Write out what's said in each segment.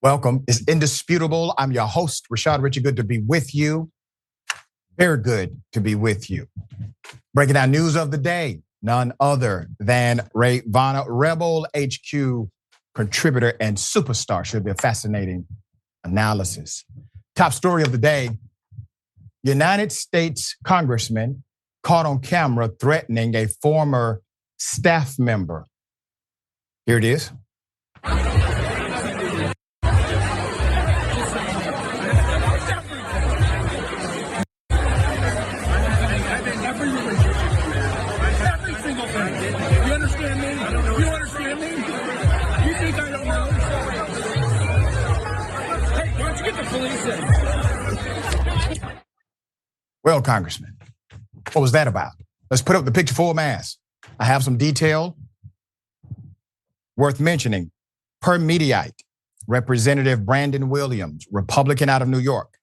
Welcome. It's indisputable. I'm your host, Rashad. Richey, good to be with you. Very good to be with you. Breaking down news of the day, none other than Rayyvana, Rebel HQ contributor and superstar. Should be a fascinating analysis. Top story of the day, United States congressman caught on camera threatening a former staff member. Here it is. Well, Congressman, what was that about? Let's put up the picture full mass. I have some detail worth mentioning. Per Mediaite, Representative Brandon Williams, Republican out of New York,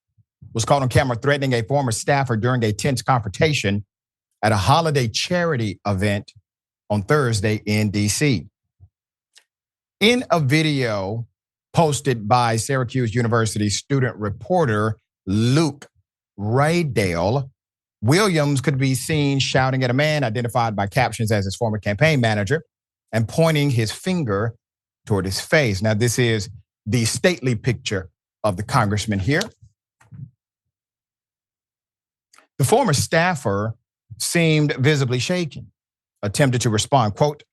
was caught on camera threatening a former staffer during a tense confrontation at a holiday charity event on Thursday in DC. In a video posted by Syracuse University student reporter Luke Raydale, Williams could be seen shouting at a man identified by captions as his former campaign manager and pointing his finger toward his face. Now, this is the stately picture of the congressman here. The former staffer seemed visibly shaken, attempted to respond, quote,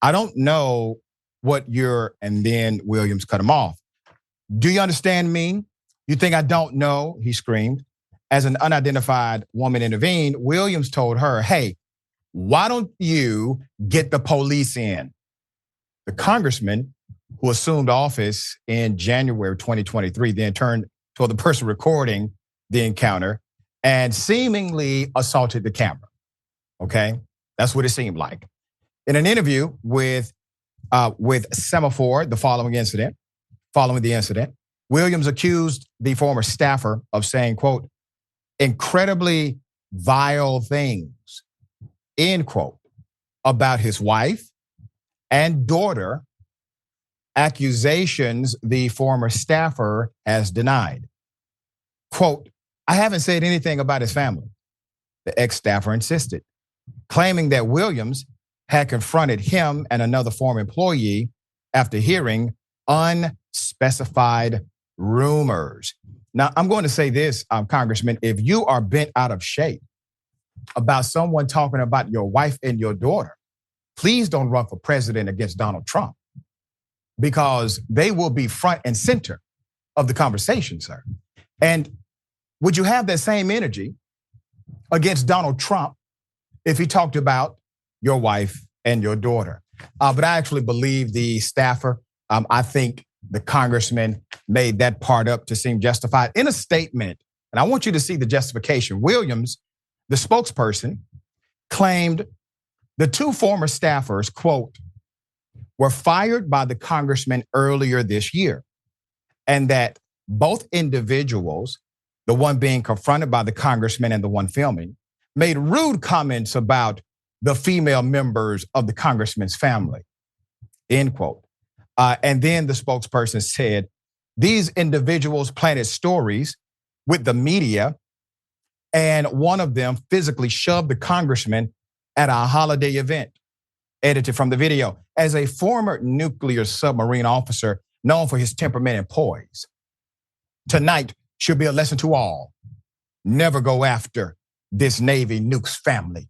"I don't know what you're," and then Williams cut him off. "Do you understand me? You think I don't know?" he screamed. As an unidentified woman intervened, Williams told her, "Hey, why don't you get the police in?" The congressman, who assumed office in January 2023, then turned toward the person recording the encounter and seemingly assaulted the camera. Okay, that's what it seemed like. In an interview with Semaphore, following the incident, Williams accused the former staffer of saying, quote, "incredibly vile things," end quote, about his wife and daughter, accusations the former staffer has denied. Quote, "I haven't said anything about his family," the ex-staffer insisted, claiming that Williams had confronted him and another former employee after hearing unspecified rumors. Now, I'm going to say this, Congressman, if you are bent out of shape about someone talking about your wife and your daughter, please don't run for president against Donald Trump, because they will be front and center of the conversation, sir. And would you have that same energy against Donald Trump if he talked about your wife and your daughter? But I actually believe the staffer, I think the congressman made that part up to seem justified. In a statement, and I want you to see the justification, Williams, the spokesperson, claimed the two former staffers, quote, were fired by the congressman earlier this year, and that both individuals, the one being confronted by the congressman and the one filming, made rude comments about the female members of the congressman's family, end quote. And then the spokesperson said, these individuals planted stories with the media, and one of them physically shoved the congressman at a holiday event. Edited from the video. As a former nuclear submarine officer known for his temperament and poise, tonight should be a lesson to all. Never go after this Navy nukes family,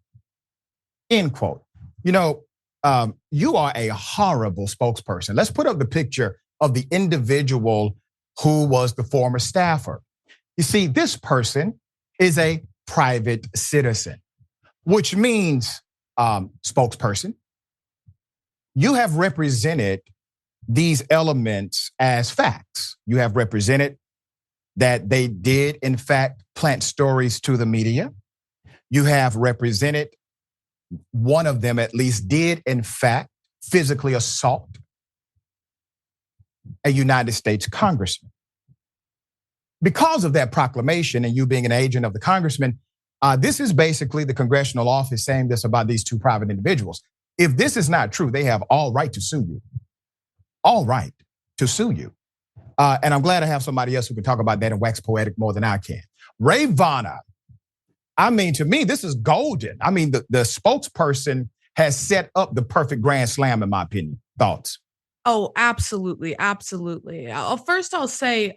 end quote. You know, you are a horrible spokesperson. Let's put up the picture of the individual who was the former staffer. You see, this person is a private citizen, which means, spokesperson, you have represented these elements as facts. You have represented that they did, in fact, plant stories to the media. You have represented one of them at least did, in fact, physically assault a United States congressman. Because of that proclamation and you being an agent of the congressman, this is basically the congressional office saying this about these two private individuals. If this is not true, they have all right to sue you. All right to sue you. And I'm glad I have somebody else who can talk about that and wax poetic more than I can. Rayyvana, I mean, to me, this is golden. I mean, the spokesperson has set up the perfect Grand Slam, in my opinion. Thoughts? Oh, absolutely. Absolutely. First, I'll say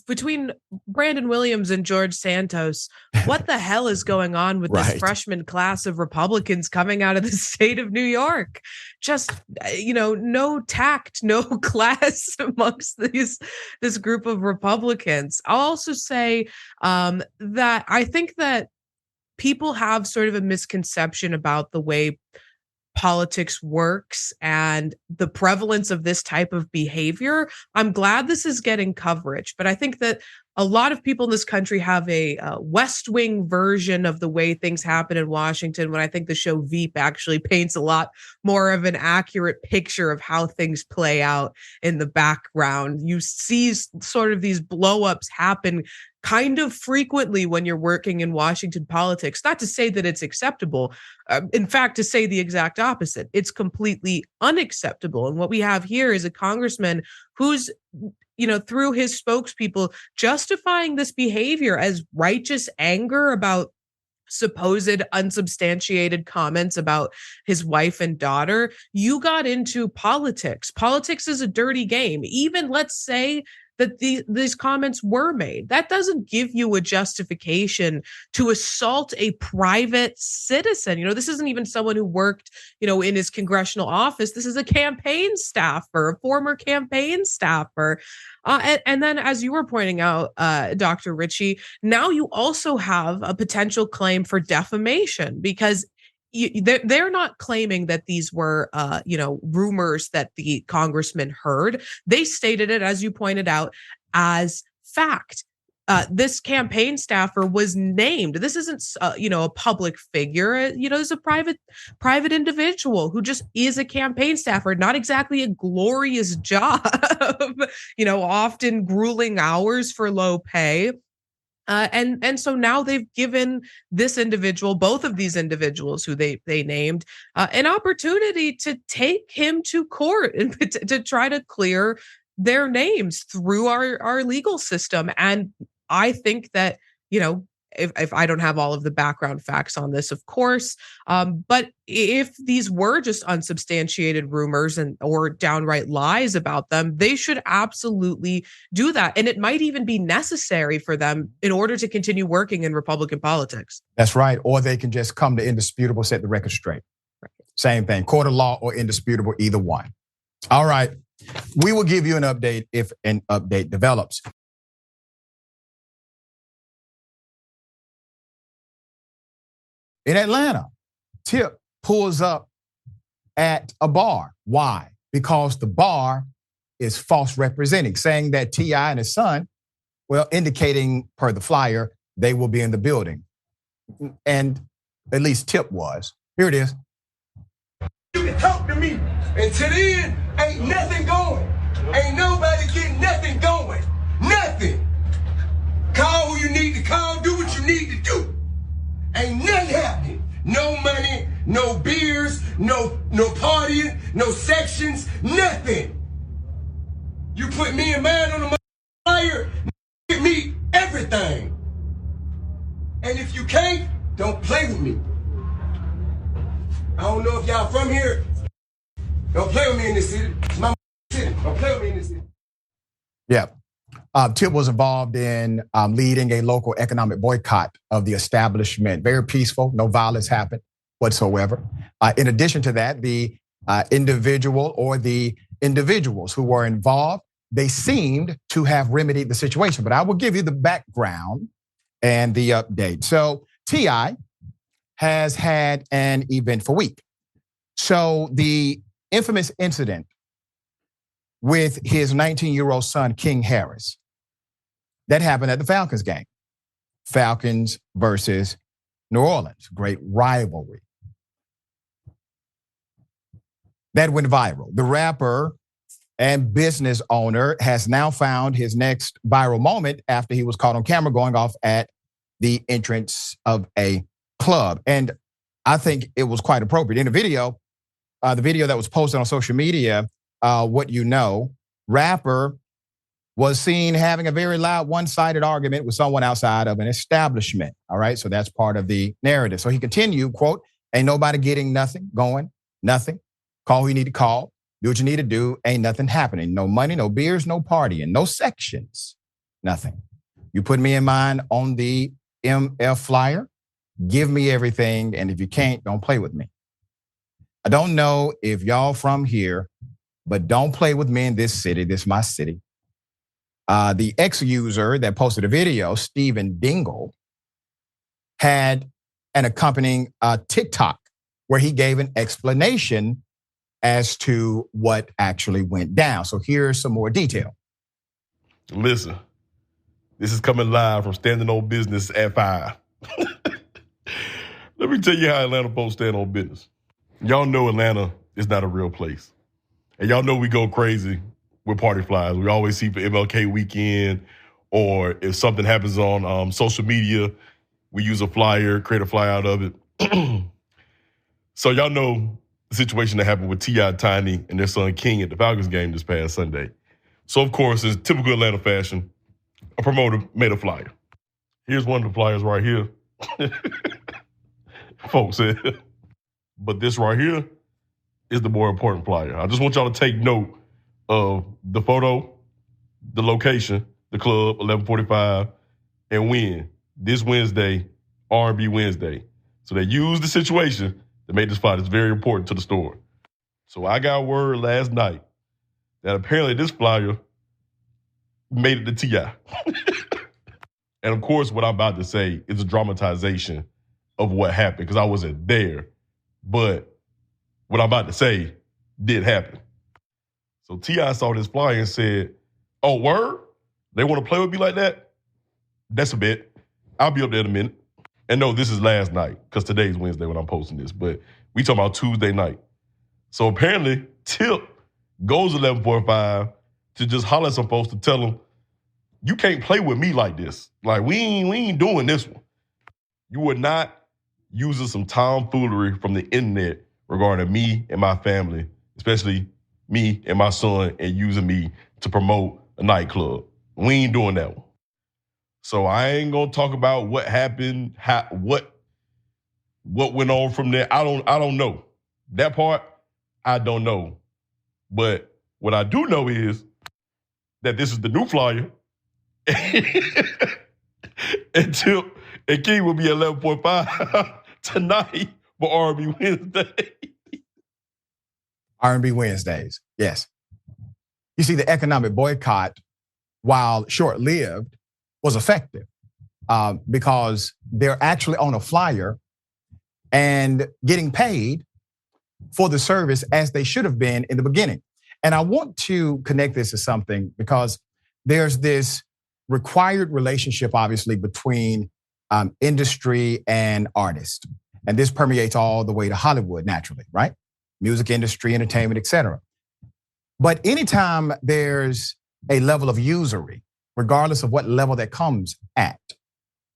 between Brandon Williams and George Santos, what the hell is going on with this freshman class of Republicans coming out of the state of New York? Just, no tact, no class amongst this group of Republicans. I'll also say that I think that people have sort of a misconception about the way politics works and the prevalence of this type of behavior. I'm glad this is getting coverage, but I think that a lot of people in this country have a West Wing version of the way things happen in Washington, when I think the show Veep actually paints a lot more of an accurate picture of how things play out in the background. You see sort of these blow-ups happen kind of frequently when you're working in Washington politics. Not to say that it's acceptable. In fact, to say the exact opposite, it's completely unacceptable. And what we have here is a congressman who's, through his spokespeople, justifying this behavior as righteous anger about supposed unsubstantiated comments about his wife and daughter. You got into politics. Politics is a dirty game. Even let's say that these comments were made. That doesn't give you a justification to assault a private citizen. This isn't even someone who worked, in his congressional office. This is a campaign staffer, a former campaign staffer. And then, as you were pointing out, Dr. Richey, now you also have a potential claim for defamation, because they're not claiming that these were, rumors that the congressman heard. They stated it, as you pointed out, as fact. This campaign staffer was named. This isn't, a public figure. This is a private individual who just is a campaign staffer. Not exactly a glorious job. Often grueling hours for low pay. And so now they've given this individual, both of these individuals who they named, an opportunity to take him to court and to try to clear their names through our legal system. And I think that, if I don't have all of the background facts on this, of course, but if these were just unsubstantiated rumors or downright lies about them, they should absolutely do that. And it might even be necessary for them in order to continue working in Republican politics. That's right. Or they can just come to indisputable, set the record straight. Right. Same thing, court of law or indisputable, either one. All right. We will give you an update if an update develops. In Atlanta, Tip pulls up at a bar. Why? Because the bar is false representing, saying that T.I. and his son, indicating per the flyer, they will be in the building. And at least Tip was. Here it is. You can talk to me. Until then, ain't nothing going. Ain't nobody getting nothing going. Nothing. Call who you need to call, do what you need to do. Ain't nothing happening. No money, no beers, no partying, no sections, nothing. You put me and mine on the flyer, give me everything. And if you can't, don't play with me. I don't know if y'all from here. Don't play with me in this city. It's my city. Don't play with me in this city. Yeah. Tip was involved in leading a local economic boycott of the establishment. Very peaceful, no violence happened whatsoever. In addition to that, the individual or the individuals who were involved, they seemed to have remedied the situation. But I will give you the background and the update. So T.I. has had an eventful week. So the infamous incident with his 19-year-old son, King Harris, that happened at the Falcons game. Falcons versus New Orleans, great rivalry. That went viral. The rapper and business owner has now found his next viral moment after he was caught on camera going off at the entrance of a club. And I think it was quite appropriate. In the video that was posted on social media, rapper was seen having a very loud one-sided argument with someone outside of an establishment. All right, so that's part of the narrative. So he continued, quote, ain't nobody getting nothing, going, nothing. Call who you need to call, do what you need to do, ain't nothing happening. No money, no beers, no partying, no sections, nothing. You put me in mind on the MF flyer, give me everything, and if you can't, don't play with me. I don't know if y'all from here, but don't play with me in this city. This is my city. The ex-user that posted a video, Stephen Dingle, had an accompanying TikTok where he gave an explanation as to what actually went down. So here's some more detail. Listen, this is coming live from Standing on Business at 5. Let me tell you how Atlanta folks stand on business. Y'all know Atlanta is not a real place. And y'all know we go crazy with party flyers. We always see for MLK weekend, or if something happens on social media, we use a flyer, create a flyer out of it. So y'all know the situation that happened with T.I. Tiny and their son King at the Falcons game this past Sunday. So of course, in typical Atlanta fashion, a promoter made a flyer. Here's one of the flyers right here. Folks said, but this right here is the more important flyer. I just want y'all to take note of the photo, the location, the club, 11:45, and when. This Wednesday, R&B Wednesday. So they used the situation to make this flyer. It's very important to the store. So I got word last night that apparently this flyer made it to T.I. And of course, what I'm about to say is a dramatization of what happened, because I wasn't there. But what I'm about to say did happen. So T.I. saw this flyer and said, oh, word? They want to play with me like that? That's a bet. I'll be up there in a minute. And no, this is last night, because today's Wednesday when I'm posting this. But we talking about Tuesday night. So apparently, Tip goes 11:45 to just holler at some folks to tell them, you can't play with me like this. Like, we ain't doing this one. You are not using some tomfoolery from the internet regarding me and my family, especially me and my son, and using me to promote a nightclub. We ain't doing that one. So I ain't gonna talk about what happened, what went on from there. I don't know. That part, I don't know. But what I do know is that this is the new flyer. And Tip and King will be at 11:45 tonight for R&B Wednesday. R&B Wednesdays, yes. You see, the economic boycott, while short-lived, was effective because they're actually on a flyer and getting paid for the service as they should have been in the beginning. And I want to connect this to something because there's this required relationship, obviously, between industry and artist. And this permeates all the way to Hollywood, naturally, right? Music industry, entertainment, etc. But anytime there's a level of usury, regardless of what level that comes at,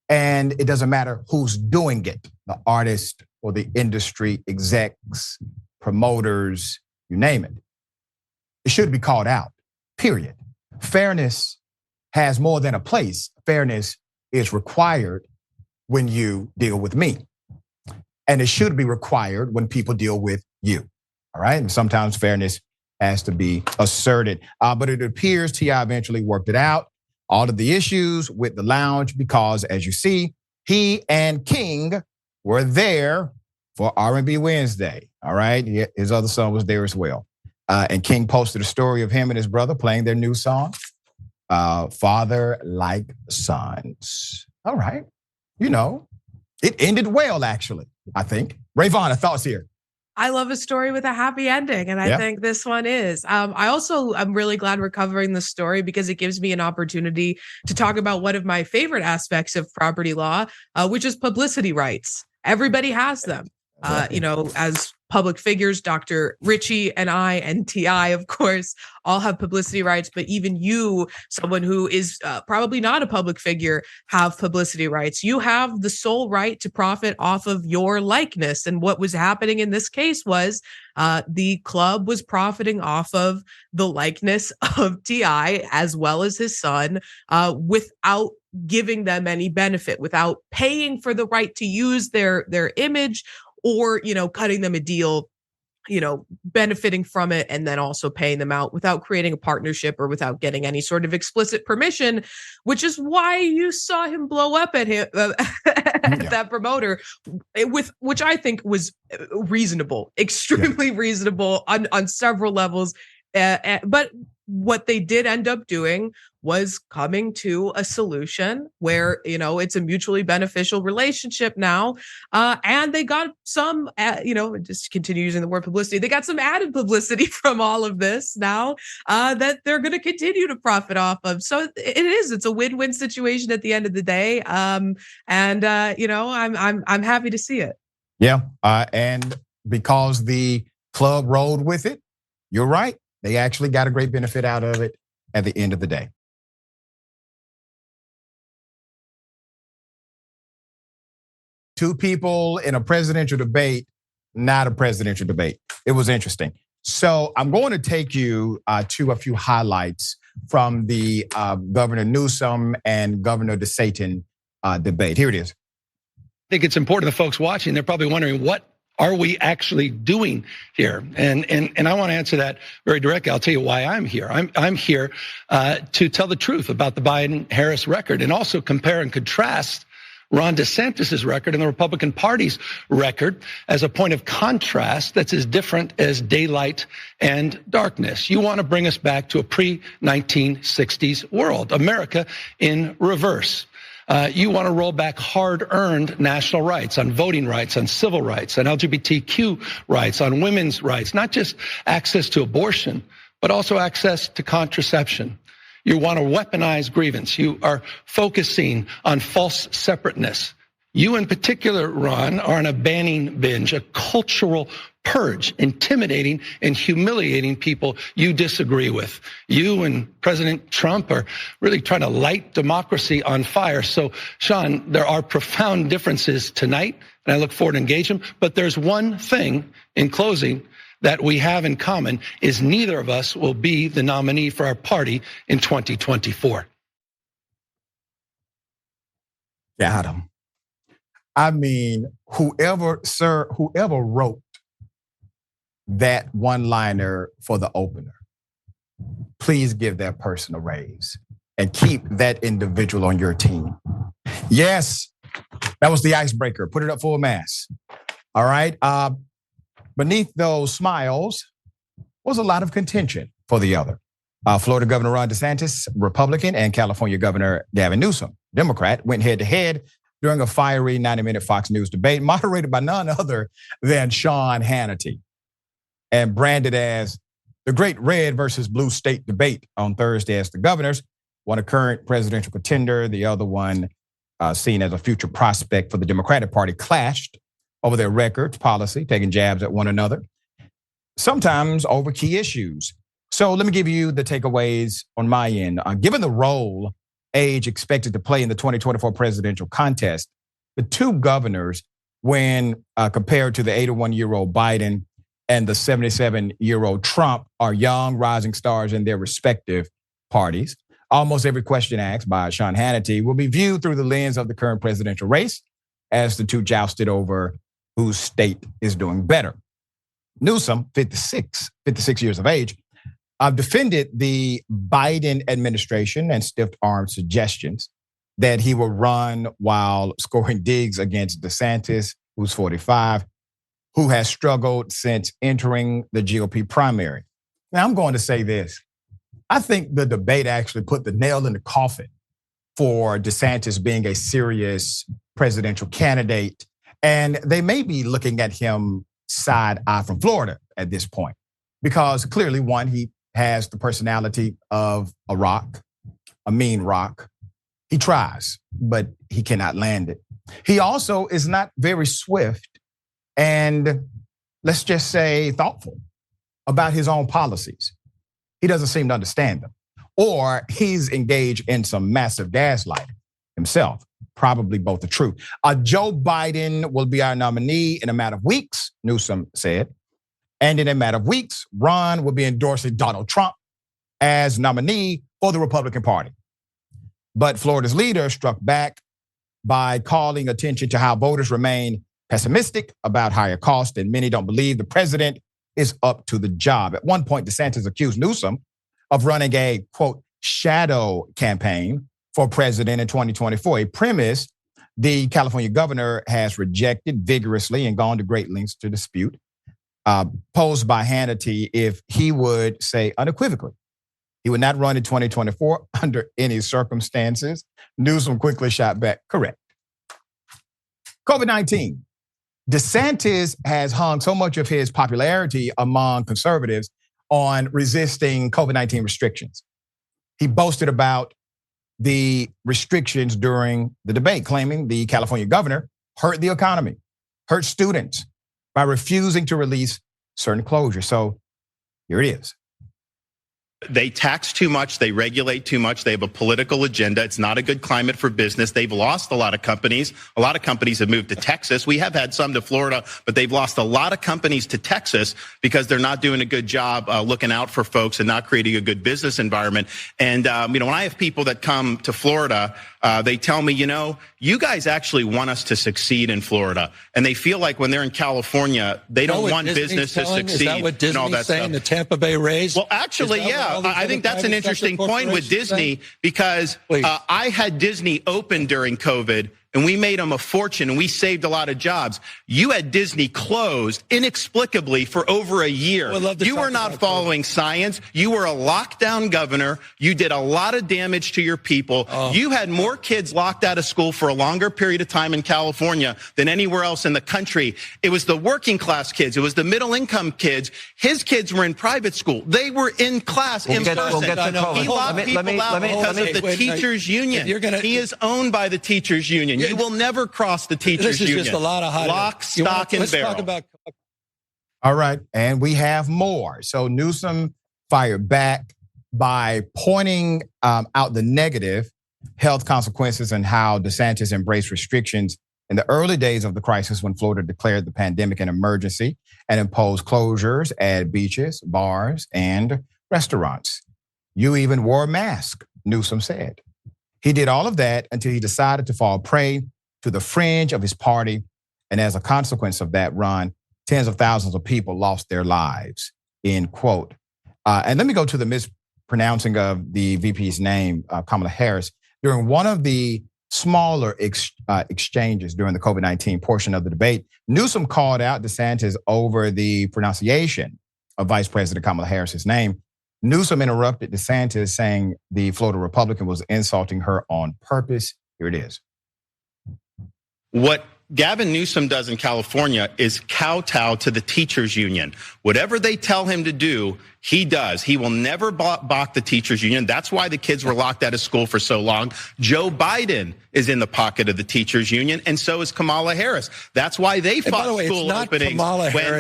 and it doesn't matter who's doing it, the artist or the industry execs, promoters, you name it, it should be called out, period. Fairness has more than a place. Fairness is required when you deal with me. And it should be required when people deal with you, all right? And sometimes fairness has to be asserted. But it appears T.I. eventually worked it out, all of the issues with the lounge, because as you see, he and King were there for R&B Wednesday, all right? His other son was there as well. And King posted a story of him and his brother playing their new song, Father Like Sons. All right. You know, it ended well, actually, I think. Rayyvana, thoughts here? I love a story with a happy ending, and I think this one is. I'm really glad we're covering this story because it gives me an opportunity to talk about one of my favorite aspects of property law, which is publicity rights. Everybody has them. As public figures, Dr. Richey and I and TI, of course, all have publicity rights, but even you, someone who is probably not a public figure, have publicity rights. You have the sole right to profit off of your likeness. And what was happening in this case was the club was profiting off of the likeness of TI as well as his son without giving them any benefit, without paying for the right to use their image or, cutting them a deal, benefiting from it and then also paying them out without creating a partnership or without getting any sort of explicit permission, which is why you saw him blow up at him, that promoter, which I think was reasonable, extremely reasonable on several levels. But what they did end up doing was coming to a solution where, it's a mutually beneficial relationship now. And they got some, just continue using the word publicity. They got some added publicity from all of this now that they're going to continue to profit off of. So it's a win-win situation at the end of the day. I'm happy to see it. Yeah. And because the club rolled with it, you're right. They actually got a great benefit out of it at the end of the day. Two people in a presidential debate, not a presidential debate. It was interesting. So I'm going to take you to a few highlights from the Governor Newsom and Governor DeSatan debate. Here it is. I think it's important to the folks watching. They're probably wondering, what are we actually doing here? And I want to answer that very directly. I'll tell you why I'm here. I'm here to tell the truth about the Biden-Harris record and also compare and contrast Ron DeSantis' record and the Republican Party's record as a point of contrast that's as different as daylight and darkness. You want to bring us back to a pre-1960s world, America in reverse. You want to roll back hard-earned national rights on voting rights, on civil rights, on LGBTQ rights, on women's rights, not just access to abortion, but also access to contraception. You want to weaponize grievance. You are focusing on false separateness. You in particular, Ron, are on a banning binge, a cultural purge, intimidating and humiliating people you disagree with. You and President Trump are really trying to light democracy on fire. So, Sean, there are profound differences tonight, and I look forward to engage them. But there's one thing in closing that we have in common is neither of us will be the nominee for our party in 2024. Got him. I mean, whoever wrote that one-liner for the opener, please give that person a raise and keep that individual on your team. Yes, that was the icebreaker. Put it up full mass. All right. Beneath those smiles was a lot of contention for the other. Florida Governor Ron DeSantis, Republican, and California Governor Gavin Newsom, Democrat, went head-to-head during a fiery 90-minute Fox News debate moderated by none other than Sean Hannity and branded as the great red versus blue state debate on Thursday as the governors, one a current presidential contender, the other one seen as a future prospect for the Democratic Party, clashed over their records, policy, taking jabs at one another, sometimes over key issues. So let me give you the takeaways on my end. Given the role age expected to play in the 2024 presidential contest, the two governors, when compared to the 81-year-old Biden and the 77-year-old Trump, are young, rising stars in their respective parties. Almost every question asked by Sean Hannity will be viewed through the lens of the current presidential race as the two jousted over whose state is doing better. Newsom, 56 years of age, defended the Biden administration and stiff-armed suggestions that he will run while scoring digs against DeSantis, who's 45, who has struggled since entering the GOP primary. Now, I'm going to say this. I think the debate actually put the nail in the coffin for DeSantis being a serious presidential candidate. And they may be looking at him side-eye from Florida at this point, because clearly, one, he has the personality of a rock, a mean rock. He tries, but he cannot land it. He also is not very swift and let's just say thoughtful about his own policies. He doesn't seem to understand them, or he's engaged in some massive gaslighting himself. Probably both are true. Joe Biden will be our nominee in a matter of weeks, Newsom said. And in a matter of weeks, Ron will be endorsing Donald Trump as nominee for the Republican Party. But Florida's leader struck back by calling attention to how voters remain pessimistic about higher costs, and many don't believe the president is up to the job. At one point, DeSantis accused Newsom of running a, quote, shadow campaign for president in 2024, a premise the California governor has rejected vigorously and gone to great lengths to dispute, posed by Hannity if he would say unequivocally he would not run in 2024 under any circumstances. Newsom quickly shot back, correct. COVID-19. DeSantis has hung so much of his popularity among conservatives on resisting COVID-19 restrictions. He boasted about the restrictions during the debate, claiming the California governor hurt the economy, hurt students by refusing to release certain closures. So here it is. They tax too much. They regulate too much. They have a political agenda. It's not a good climate for business. They've lost a lot of companies. A lot of companies have moved to Texas. We have had some to Florida, but they've lost a lot of companies to Texas because they're not doing a good job looking out for folks and not creating a good business environment. And, when I have people that come to Florida, they tell me, you guys actually want us to succeed in Florida. And they feel like when they're in California, they don't want business to succeed. Is that what Disney's saying, the Tampa Bay Rays? Well, actually, yeah. I think that's an interesting point with Disney because I had Disney open during COVID and we made them a fortune and we saved a lot of jobs. You had Disney closed inexplicably for over a year. You were not following science. You were a lockdown governor. You did a lot of damage to your people. You had more kids locked out of school for a longer period of time in California than anywhere else in the country. It was the working class kids. It was the middle income kids. His kids were in private school. They were in class in person. He locked people out because of the teachers union. He is owned by the teachers union. You will never cross the teachers union. This is just a lot of hot lock, stock, and barrel. All right, and we have more. So Newsom fired back by pointing out the negative health consequences and how DeSantis embraced restrictions in the early days of the crisis when Florida declared the pandemic an emergency and imposed closures at beaches, bars, and restaurants. You even wore a mask, Newsom said. He did all of that until he decided to fall prey to the fringe of his party. And as a consequence of that run, tens of thousands of people lost their lives, end quote. And let me go to the mispronouncing of the VP's name, Kamala Harris. During one of the smaller exchanges during the COVID-19 portion of the debate, Newsom called out DeSantis over the pronunciation of Vice President Kamala Harris's name. Newsom interrupted DeSantis, saying the Florida Republican was insulting her on purpose. Here it is. What Gavin Newsom does in California is kowtow to the teachers union. Whatever they tell him to do, he does. He will never balk the teachers union. That's why the kids were locked out of school for so long. Joe Biden is in the pocket of the teachers union, and so is Kamala Harris. That's why they fought school openings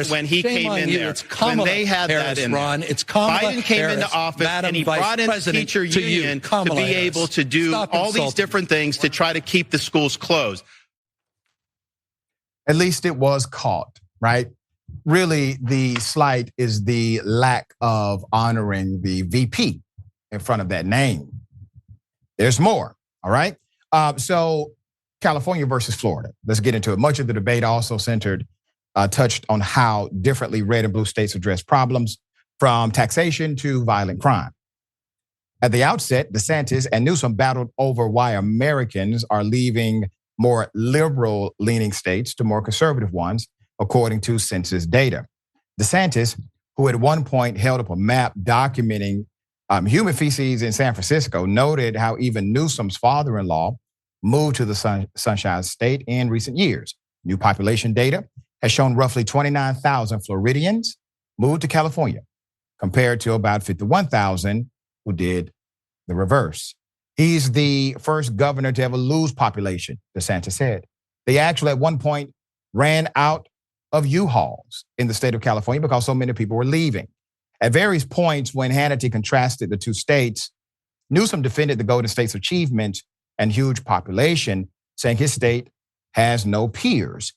when he came in there. When they had that in there. Biden came into office and he brought in the teacher union to be able to do all these different things to try to keep the schools closed. At least it was caught, right? Really, the slight is the lack of honoring the VP in front of that name. There's more, all right? So California versus Florida. Let's get into it. Much of the debate also touched on how differently red and blue states address problems, from taxation to violent crime. At the outset, DeSantis and Newsom battled over why Americans are leaving more liberal-leaning states to more conservative ones, according to census data. DeSantis, who at one point held up a map documenting human feces in San Francisco, noted how even Newsom's father-in-law moved to the Sunshine State in recent years. New population data has shown roughly 29,000 Floridians moved to California, compared to about 51,000 who did the reverse. He's the first governor to ever lose population, DeSantis said. They actually at one point ran out of U-Hauls in the state of California because so many people were leaving. At various points when Hannity contrasted the two states, Newsom defended the Golden State's achievement and huge population, saying his state has no peers.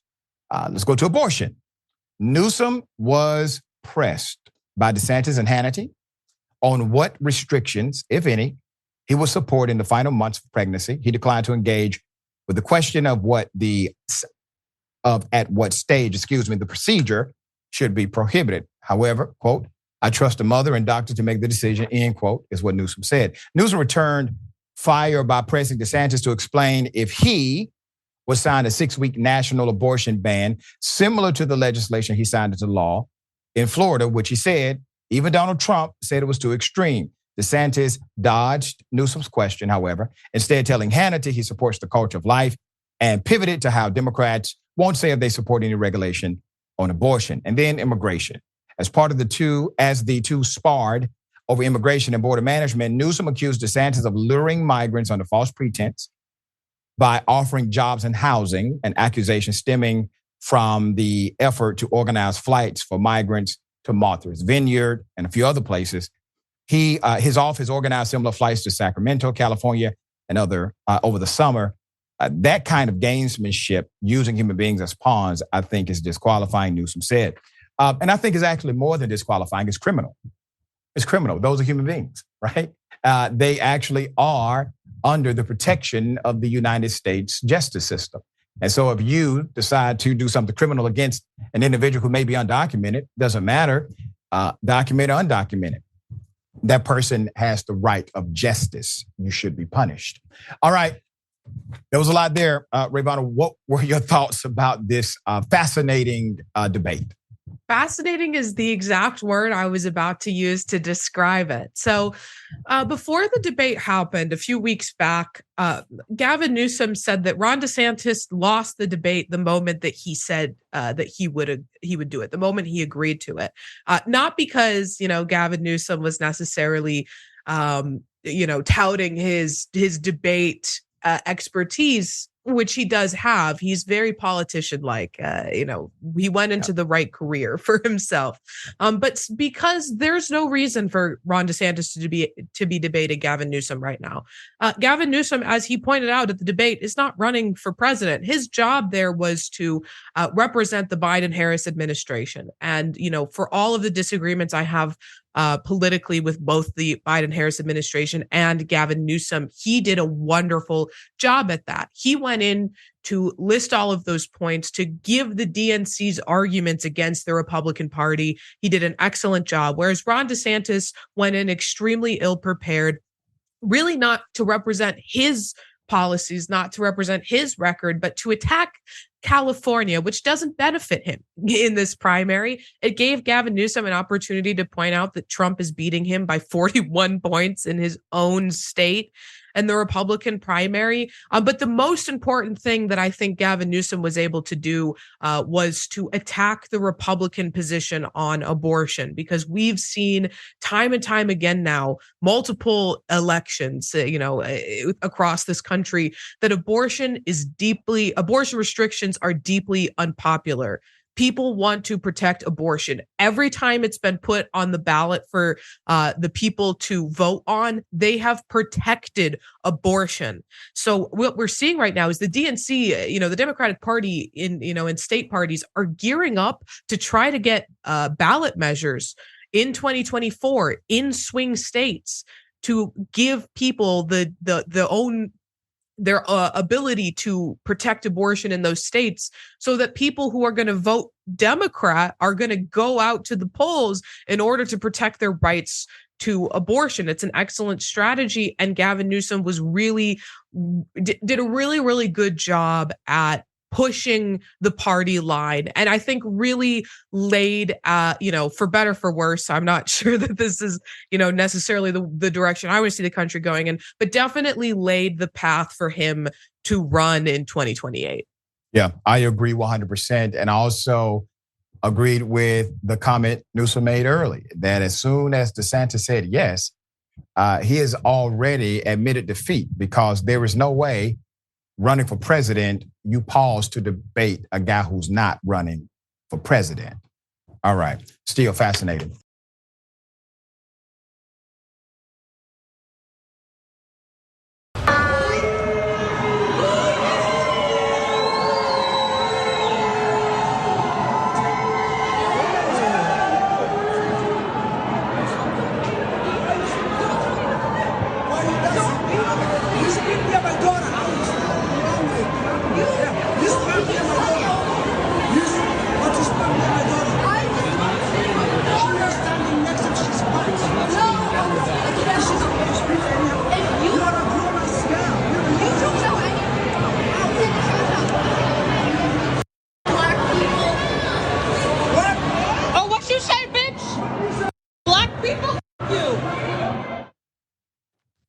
Let's go to abortion. Newsom was pressed by DeSantis and Hannity on what restrictions, if any, he would support in the final months of pregnancy. He declined to engage with the question of at what stage, the procedure should be prohibited. However, quote, I trust the mother and doctor to make the decision, end quote, is what Newsom said. Newsom returned fire by pressing DeSantis to explain if he would sign a 6-week national abortion ban, similar to the legislation he signed into law in Florida, which he said, even Donald Trump said it was too extreme. DeSantis dodged Newsom's question, however, instead telling Hannity he supports the culture of life and pivoted to how Democrats won't say if they support any regulation on abortion. And then immigration. As the two sparred over immigration and border management, Newsom accused DeSantis of luring migrants under false pretense by offering jobs and housing, an accusation stemming from the effort to organize flights for migrants to Martha's Vineyard and a few other places. His office organized similar flights to Sacramento, California, and other over the summer. That kind of gamesmanship, using human beings as pawns, I think is disqualifying, Newsom said. And I think it's actually more than disqualifying, it's criminal. It's criminal. Those are human beings, right? They actually are under the protection of the United States justice system. And so if you decide to do something criminal against an individual who may be undocumented, doesn't matter, documented or undocumented, that person has the right of justice. You should be punished. All right. There was a lot there. Rayyvana, what were your thoughts about this fascinating debate? Fascinating is the exact word I was about to use to describe it. So before the debate happened a few weeks back, Gavin Newsom said that Ron DeSantis lost the debate the moment that he said that he would do it, the moment he agreed to it. Not because, Gavin Newsom was necessarily, touting his debate expertise, which he does have. He's very politician-like. He went into the right career for himself. But because there's no reason for Ron DeSantis to be debating Gavin Newsom right now. Gavin Newsom, as he pointed out at the debate, is not running for president. His job there was to represent the Biden-Harris administration. And, for all of the disagreements I have politically with both the Biden-Harris administration and Gavin Newsom, he did a wonderful job at that. He went in to list all of those points, to give the DNC's arguments against the Republican Party. He did an excellent job, whereas Ron DeSantis went in extremely ill-prepared, really not to represent his policies, not to represent his record, but to attack California, which doesn't benefit him in this primary. It gave Gavin Newsom an opportunity to point out that Trump is beating him by 41 points in his own state and the Republican primary. But the most important thing that I think Gavin Newsom was able to do was to attack the Republican position on abortion, because we've seen time and time again now, multiple elections, across this country, that abortion restrictions are deeply unpopular. People want to protect abortion. Every time it's been put on the ballot for the people to vote on, they have protected abortion. So what we're seeing right now is the DNC, the Democratic Party in state parties are gearing up to try to get ballot measures in 2024 in swing states to give people their ability to protect abortion in those states, so that people who are going to vote Democrat are going to go out to the polls in order to protect their rights to abortion. It's an excellent strategy, and Gavin Newsom did a really, really good job at pushing the party line. And I think really laid, for better, for worse, I'm not sure that this is, necessarily the direction I would see the country going in, but definitely laid the path for him to run in 2028. Yeah, I agree 100%. And I also agreed with the comment Newsom made early, that as soon as DeSantis said yes, he has already admitted defeat, because there is no way running for president, you pause to debate a guy who's not running for president. All right, still fascinating.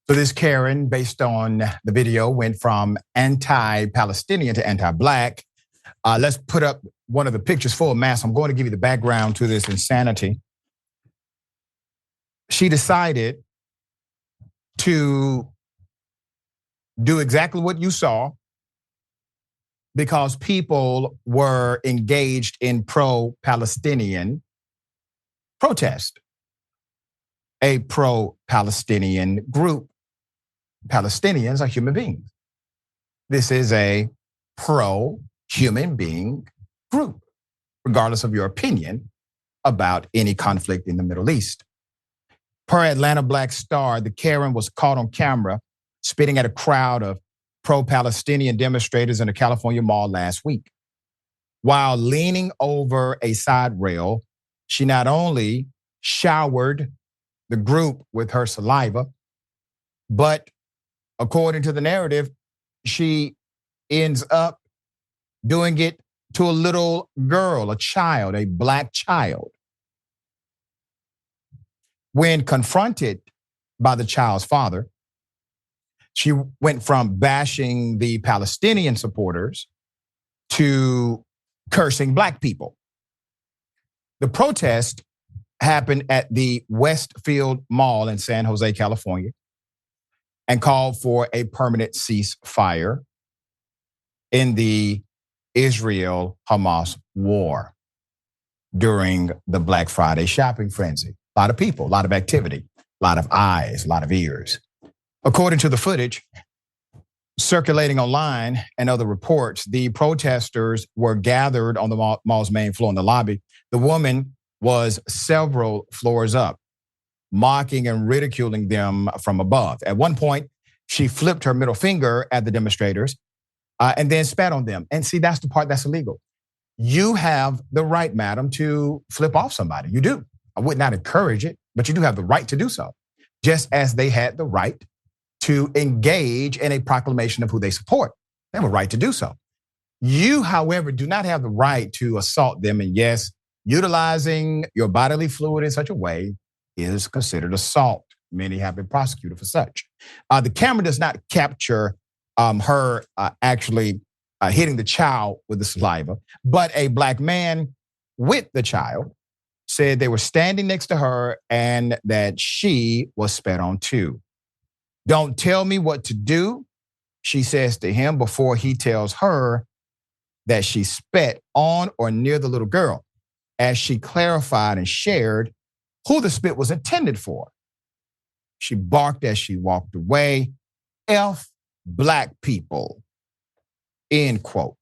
So this Karen, based on the video, went from anti-Palestinian to anti-Black. Let's put up one of the pictures full of mass. I'm going to give you the background to this insanity. She decided to do exactly what you saw because people were engaged in pro-Palestinian protest. A pro-Palestinian group. Palestinians are human beings. This is a pro-human being group, regardless of your opinion about any conflict in the Middle East. Per Atlanta Black Star, the Karen was caught on camera spitting at a crowd of pro-Palestinian demonstrators in a California mall last week. While leaning over a side rail, she not only showered the group with her saliva, but according to the narrative, she ends up doing it to a little girl, a child, a Black child. When confronted by the child's father, she went from bashing the Palestinian supporters to cursing Black people. The protest happened at the Westfield Mall in San Jose, California, and called for a permanent ceasefire in the Israel-Hamas war during the Black Friday shopping frenzy. A lot of people, a lot of activity, a lot of eyes, a lot of ears. According to the footage circulating online and other reports, the protesters were gathered on the mall's main floor in the lobby. The woman was several floors up, mocking and ridiculing them from above. At one point, she flipped her middle finger at the demonstrators and then spat on them. And see, that's the part that's illegal. You have the right, madam, to flip off somebody. You do. I would not encourage it, but you do have the right to do so. Just as they had the right to engage in a proclamation of who they support. They have a right to do so. You, however, do not have the right to assault them. And yes, utilizing your bodily fluid in such a way is considered assault. Many have been prosecuted for such. The camera does not capture her actually hitting the child with the saliva, but a Black man with the child said they were standing next to her and that she was spat on too. Don't tell me what to do, she says to him before he tells her that she spat on or near the little girl, as she clarified and shared who the spit was intended for. She barked as she walked away, F Black people, end quote.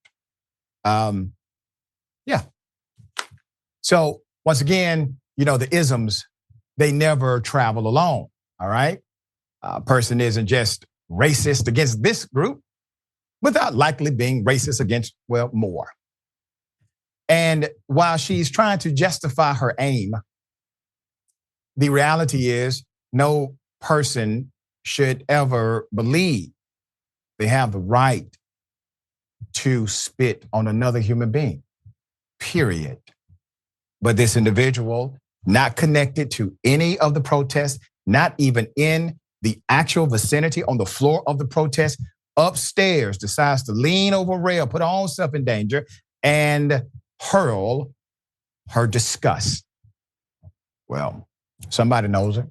Yeah. So once again, you know, the isms, they never travel alone, all right? A person isn't just racist against this group without likely being racist against, well, more. And while she's trying to justify her aim, the reality is no person should ever believe they have the right to spit on another human being, period. But this individual, not connected to any of the protests, not even in the actual vicinity on the floor of the protest, upstairs, decides to lean over a rail, put her own self in danger, and hurl her disgust. Well, somebody knows her.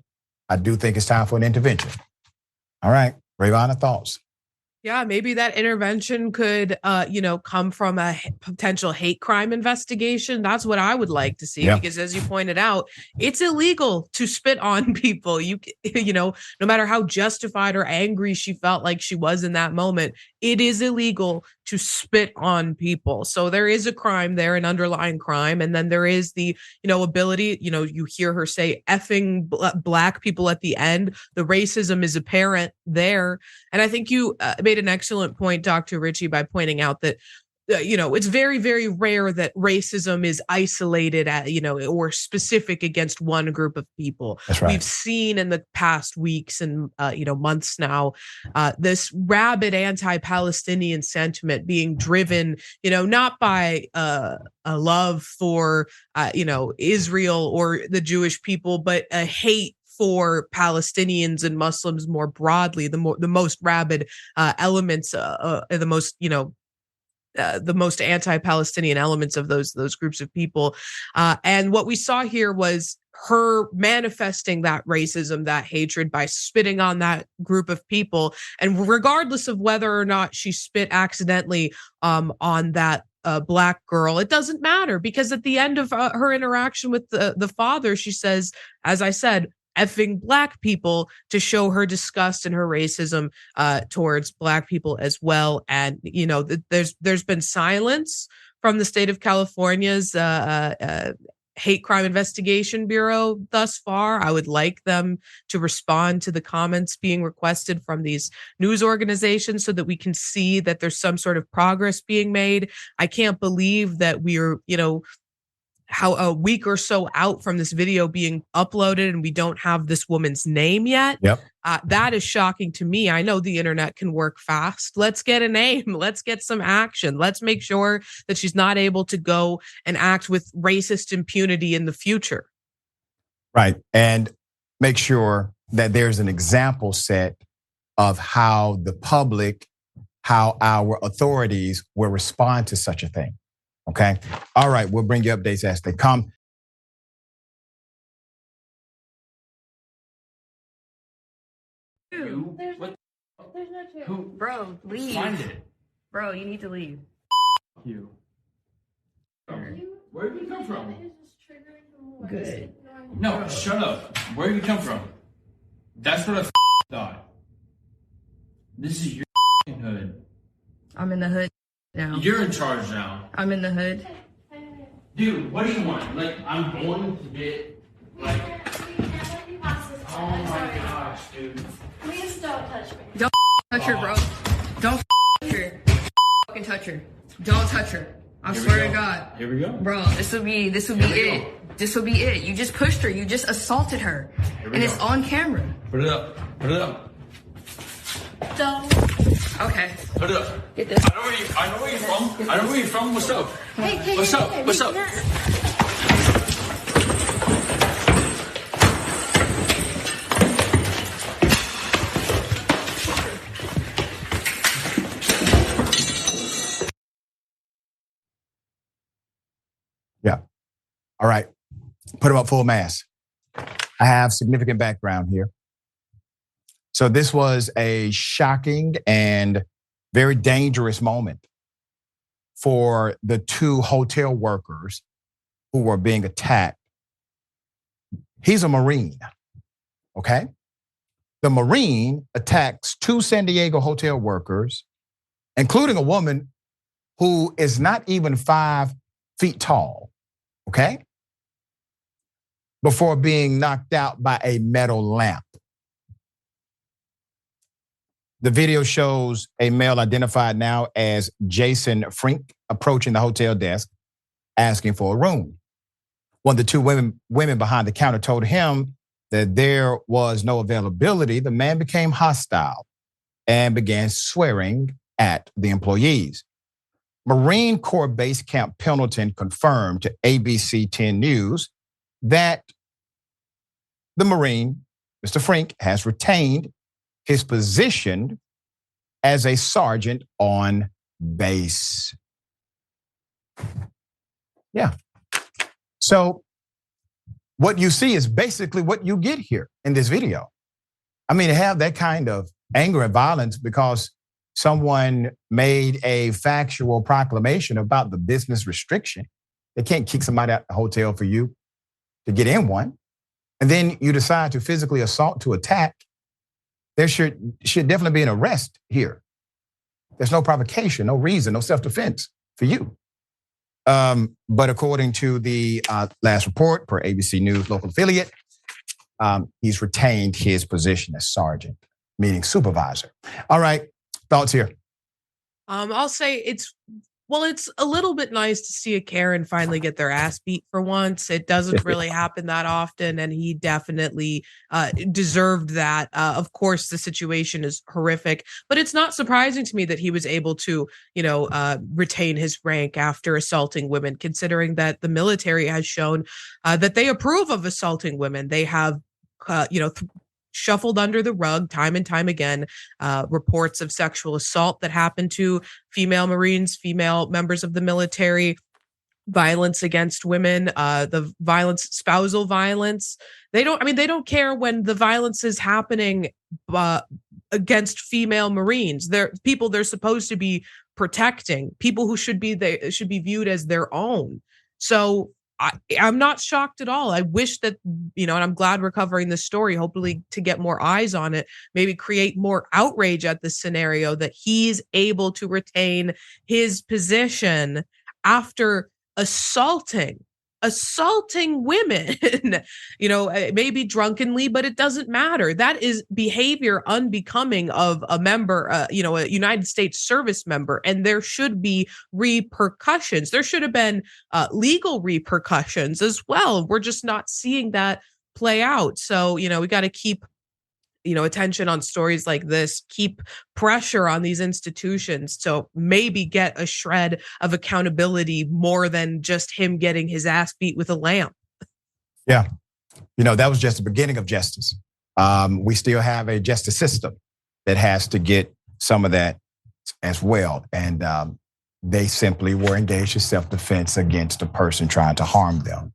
I do think it's time for an intervention. All right, Rayyvana, thoughts? Yeah, maybe that intervention could, come from a potential hate crime investigation. That's what I would like to see, because as you pointed out, it's illegal to spit on people. No matter how justified or angry she felt like she was in that moment, it is illegal to spit on people. So there is a crime there, an underlying crime. And then there is the, ability, you hear her say effing black people at the end. The racism is apparent there. And I think you made an excellent point, Dr. Richey, by pointing out that it's very, very rare that racism is isolated at, or specific against one group of people. That's right. We've seen in the past weeks and, months now, this rabid anti-Palestinian sentiment being driven, not by a love for, Israel or the Jewish people, but a hate for Palestinians and Muslims more broadly. The most rabid elements, the most anti-Palestinian elements of those groups of people. And what we saw here was her manifesting that racism, that hatred, by spitting on that group of people. And regardless of whether or not she spit accidentally on that black girl, it doesn't matter, because at the end of her interaction with the father, she says, as I said, effing black people, to show her disgust and her racism towards black people as well. And, there's been silence from the state of California's Hate Crime Investigation Bureau thus far. I would like them to respond to the comments being requested from these news organizations so that we can see that there's some sort of progress being made. I can't believe that we're, how a week or so out from this video being uploaded and we don't have this woman's name yet. Yep. That is shocking to me. I know the internet can work fast. Let's get a name. Let's get some action. Let's make sure that she's not able to go and act with racist impunity in the future. Right. And make sure that there's an example set of how the public, how our authorities will respond to such a thing. Okay. All right. We'll bring you updates as they come. There's no chair. Bro, leave. Find it. Bro, you need to leave. You. Where did you come from? Good. No, shut up. Where did you come from? That's what I thought. This is your hood. I'm in the hood now. You're in charge now. I'm in the hood. Dude, what do you want? Like, I'm going to get, like... Oh my gosh, dude. Please don't touch me. Don't touch her, bro. Don't touch her. Fucking touch her. Don't touch her. I swear to God. Here we go. Bro, this will be it. This will be it. You just pushed her. You just assaulted her. And it's on camera. Put it up. Put it up. Don't. Okay. Put it up. Get this. I know where you're from. I know where you're from. What's up? Hey, What's up? What's up? Yeah. All right. Put him up full mass. I have significant background here. So this was a shocking and very dangerous moment for the two hotel workers who were being attacked. He's a Marine, okay? The Marine attacks two San Diego hotel workers, including a woman who is not even 5 feet tall, okay? Before being knocked out by a metal lamp. The video shows a male identified now as Jason Frink approaching the hotel desk, asking for a room. When the two women behind the counter told him that there was no availability, the man became hostile and began swearing at the employees. Marine Corps Base Camp Pendleton confirmed to ABC 10 News that the Marine, Mr. Frink, has retained his position as a sergeant on base. Yeah. So what you see is basically what you get here in this video. I mean, to have that kind of anger and violence because someone made a factual proclamation about the business restriction. They can't kick somebody out of the hotel for you to get in one. And then you decide to physically assault, to attack. There should definitely be an arrest here. There's no provocation, no reason, no self-defense for you. But according to the last report per ABC News local affiliate, he's retained his position as sergeant, meaning supervisor. All right, thoughts here? I'll say it's a little bit nice to see a Karen finally get their ass beat for once. It doesn't really happen that often, and he definitely deserved that. Of course, the situation is horrific, but it's not surprising to me that he was able to, retain his rank after assaulting women, considering that the military has shown that they approve of assaulting women. They have, shuffled under the rug time and time again reports of sexual assault that happened to female Marines, female members of the military, violence against women, the violence, spousal violence. They don't care when the violence is happening against female Marines. They're people they're supposed to be protecting, people who should be viewed as their own. So I'm not shocked at all. I wish that, and I'm glad we're covering this story, hopefully to get more eyes on it, maybe create more outrage at this scenario that he's able to retain his position after assaulting women, maybe drunkenly, but it doesn't matter. That is behavior unbecoming of a member, a United States service member, and there should be repercussions. There should have been legal repercussions as well. We're just not seeing that play out. So, we got to keep attention on stories like this, keep pressure on these institutions to maybe get a shred of accountability more than just him getting his ass beat with a lamp. Yeah. That was just the beginning of justice. We still have a justice system that has to get some of that as well. And they simply were engaged in self-defense against a person trying to harm them.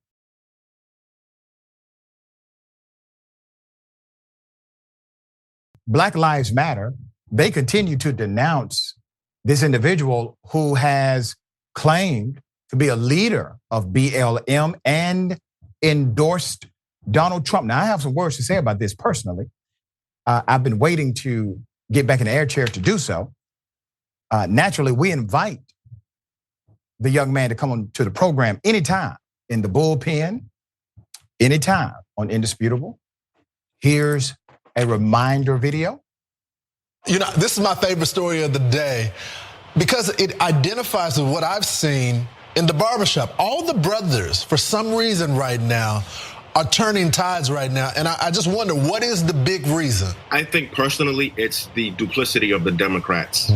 Black Lives Matter, they continue to denounce this individual who has claimed to be a leader of BLM and endorsed Donald Trump. Now, I have some words to say about this personally. I've been waiting to get back in the air chair to do so. Naturally, we invite the young man to come on to the program anytime in the bullpen, anytime on Indisputable. Here's a reminder video. This is my favorite story of the day because it identifies with what I've seen in the barbershop. All the brothers, for some reason right now, are turning tides right now. And I just wonder, what is the big reason? I think personally, it's the duplicity of the Democrats,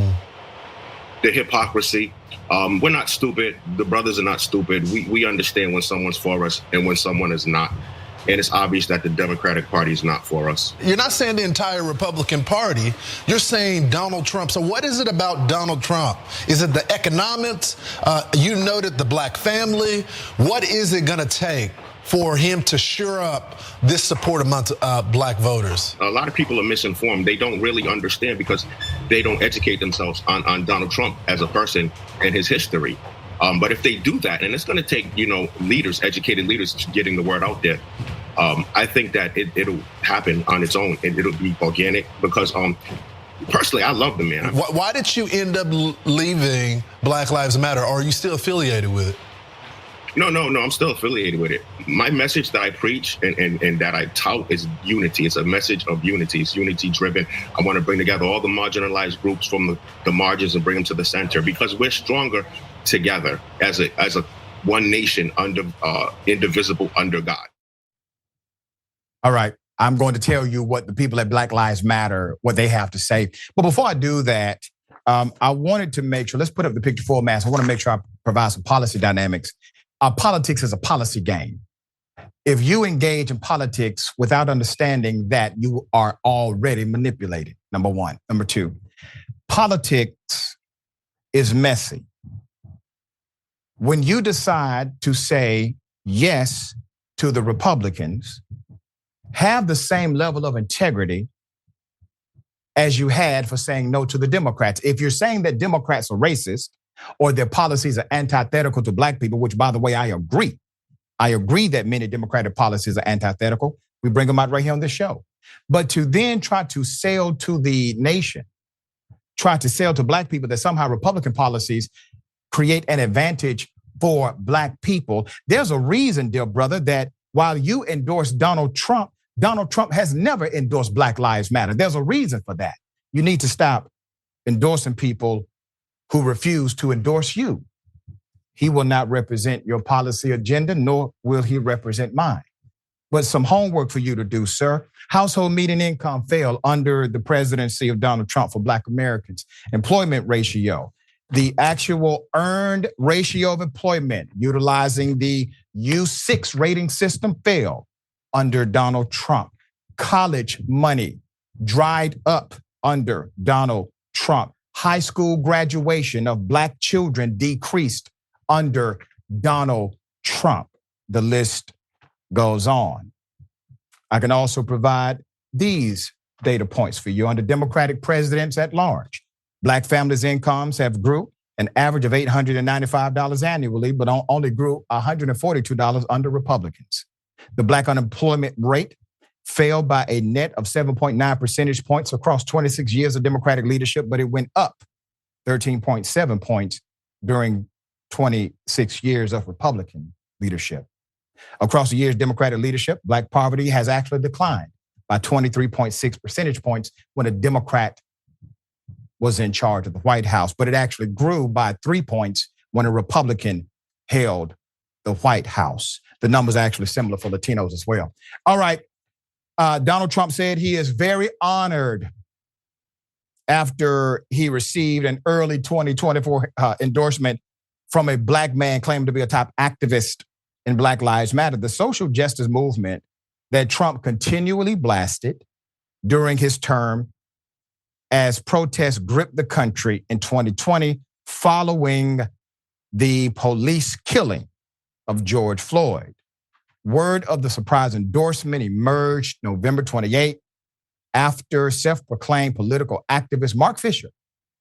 the hypocrisy. We're not stupid. The brothers are not stupid. We understand when someone's for us and when someone is not. And it's obvious that the Democratic Party is not for us. You're not saying the entire Republican Party. You're saying Donald Trump. So what is it about Donald Trump? Is it the economics? You noted the black family. What is it going to take for him to shore up this support amongst black voters? A lot of people are misinformed. They don't really understand because they don't educate themselves on Donald Trump as a person and his history. But if they do that, and it's going to take, leaders, educated leaders, getting the word out there, I think that it'll happen on its own and it'll be organic because personally, I love the man. Why did you end up leaving Black Lives Matter? Or are you still affiliated with it? No, I'm still affiliated with it. My message that I preach and that I tout is unity. It's a message of unity. It's unity driven. I want to bring together all the marginalized groups from the margins and bring them to the center because we're stronger together as a one nation under indivisible under God. All right, I'm going to tell you what the people at Black Lives Matter, what they have to say. But before I do that, I wanted to make sure, let's put up the picture format. I want to make sure I provide some policy dynamics. Politics is a policy game. If you engage in politics without understanding that, you are already manipulated, number one. Number two, politics is messy. When you decide to say yes to the Republicans, have the same level of integrity as you had for saying no to the Democrats. If you're saying that Democrats are racist or their policies are antithetical to black people, which, by the way, I agree. I agree that many Democratic policies are antithetical. We bring them out right here on this show. But to then try to sell to the nation, try to sell to black people that somehow Republican policies create an advantage for black people. There's a reason, dear brother, that while you endorse Donald Trump has never endorsed Black Lives Matter. There's a reason for that. You need to stop endorsing people who refuse to endorse you. He will not represent your policy agenda, nor will he represent mine. But some homework for you to do, sir. Household median income fell under the presidency of Donald Trump for Black Americans. Employment ratio, the actual earned ratio of employment utilizing the U6 rating system fell under Donald Trump. College money dried up under Donald Trump. High school graduation of black children decreased under Donald Trump. The list goes on. I can also provide these data points for you. Under Democratic presidents at large, black families' incomes have grew an average of $895 annually, but only grew $142 under Republicans. The black unemployment rate fell by a net of 7.9 percentage points across 26 years of Democratic leadership, but it went up 13.7 points during 26 years of Republican leadership. Across the years of Democratic leadership, black poverty has actually declined by 23.6 percentage points when a Democrat was in charge of the White House, but it actually grew by 3 points when a Republican held the White House. The numbers are actually similar for Latinos as well. All right, Donald Trump said he is very honored after he received an early 2024 endorsement from a black man claimed to be a top activist in Black Lives Matter. The social justice movement that Trump continually blasted during his term as protests gripped the country in 2020 following the police killing of George Floyd. Word of the surprise endorsement emerged November 28 after self-proclaimed political activist Mark Fisher,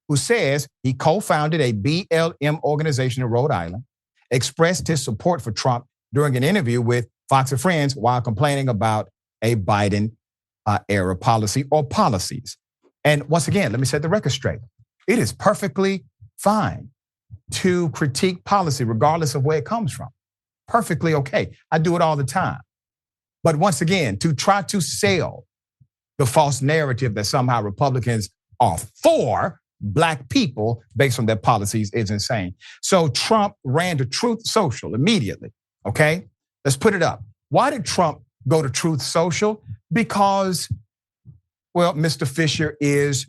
who says he co-founded a BLM organization in Rhode Island, expressed his support for Trump during an interview with Fox and Friends while complaining about a Biden era policy or policies. And once again, let me set the record straight. It is perfectly fine to critique policy regardless of where it comes from. Perfectly okay. I do it all the time. But once again, to try to sell the false narrative that somehow Republicans are for black people based on their policies is insane. So Trump ran to Truth Social immediately, okay? Let's put it up. Why did Trump go to Truth Social? Because, well, Mr. Fisher he's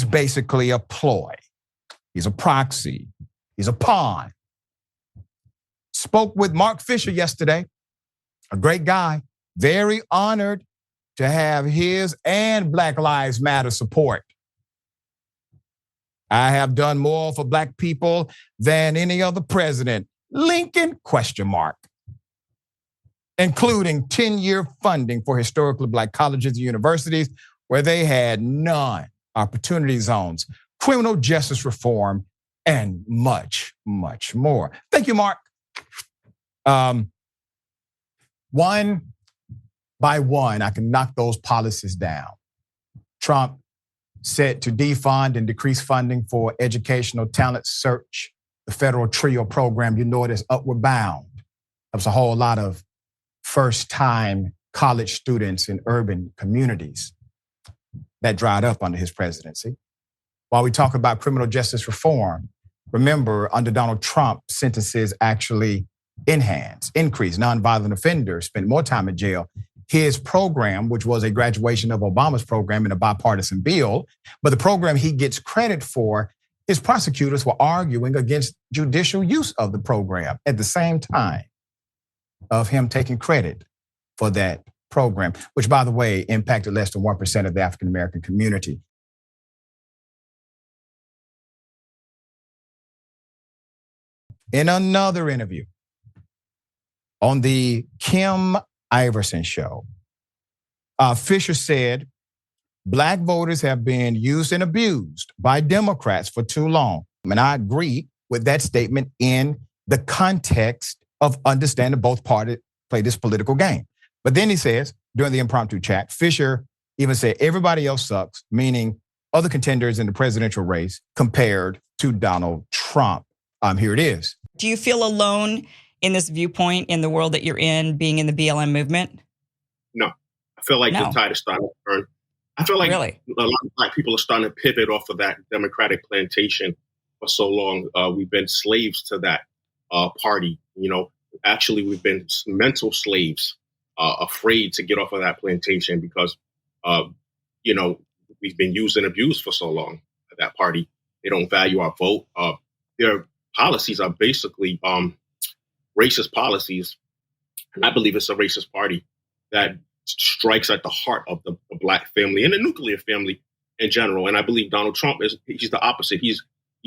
basically a ploy. He's a proxy. He's a pawn. Spoke with Mark Fisher yesterday, a great guy, very honored to have his and Black Lives Matter support. I have done more for black people than any other president. Lincoln, ? Including 10-year funding for historically black colleges and universities where they had none, opportunity zones, criminal justice reform, and much, much more. Thank you, Mark. One by one, I can knock those policies down. Trump set to defund and decrease funding for educational talent search, the federal TRIO program, you know it is upward bound. There's a whole lot of first-time college students in urban communities that dried up under his presidency. While we talk about criminal justice reform, remember, under Donald Trump, sentences actually increased. Nonviolent offenders spent more time in jail. His program, which was a graduation of Obama's program in a bipartisan bill, but the program he gets credit for, his prosecutors were arguing against judicial use of the program at the same time of him taking credit for that program, which, by the way, impacted less than 1% of the African-American community. In another interview on the Kim Iverson show, Fisher said Black voters have been used and abused by Democrats for too long. And I agree with that statement in the context of understanding both parties play this political game. But then he says, during the impromptu chat, Fisher even said everybody else sucks, meaning other contenders in the presidential race compared to Donald Trump. Here it is. Do you feel alone in this viewpoint in the world that you're in, being in the BLM movement? No. I feel like the tide is starting to turn. I feel like a lot of Black people are starting to pivot off of that Democratic plantation for so long. We've been slaves to that party. Actually, we've been mental slaves, afraid to get off of that plantation because, we've been used and abused for so long at that party. They don't value our vote. Their policies are basically racist policies. And I believe it's a racist party that strikes at the heart of the Black family and the nuclear family in general. And I believe Donald Trump he's the opposite. He's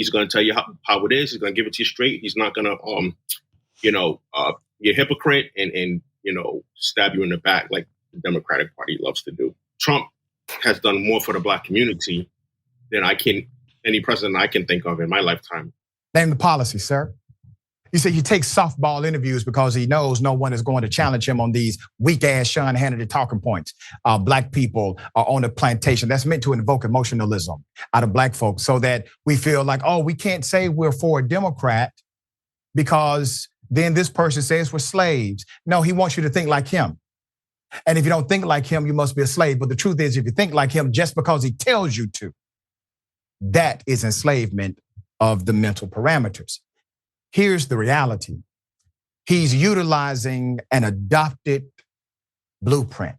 going to tell you how it is. He's going to give it to you straight. He's not going to, be a hypocrite and stab you in the back like the Democratic Party loves to do. Trump has done more for the Black community than any president I can think of in my lifetime. Name the policy, sir. You say he takes softball interviews because he knows no one is going to challenge him on these weak-ass Sean Hannity talking points. Black people are on a plantation. That's meant to invoke emotionalism out of Black folks so that we feel like, oh, we can't say we're for a Democrat because then this person says we're slaves. No, he wants you to think like him. And if you don't think like him, you must be a slave. But the truth is, if you think like him just because he tells you to, that is enslavement of the mental parameters. Here's the reality. He's utilizing an adopted blueprint.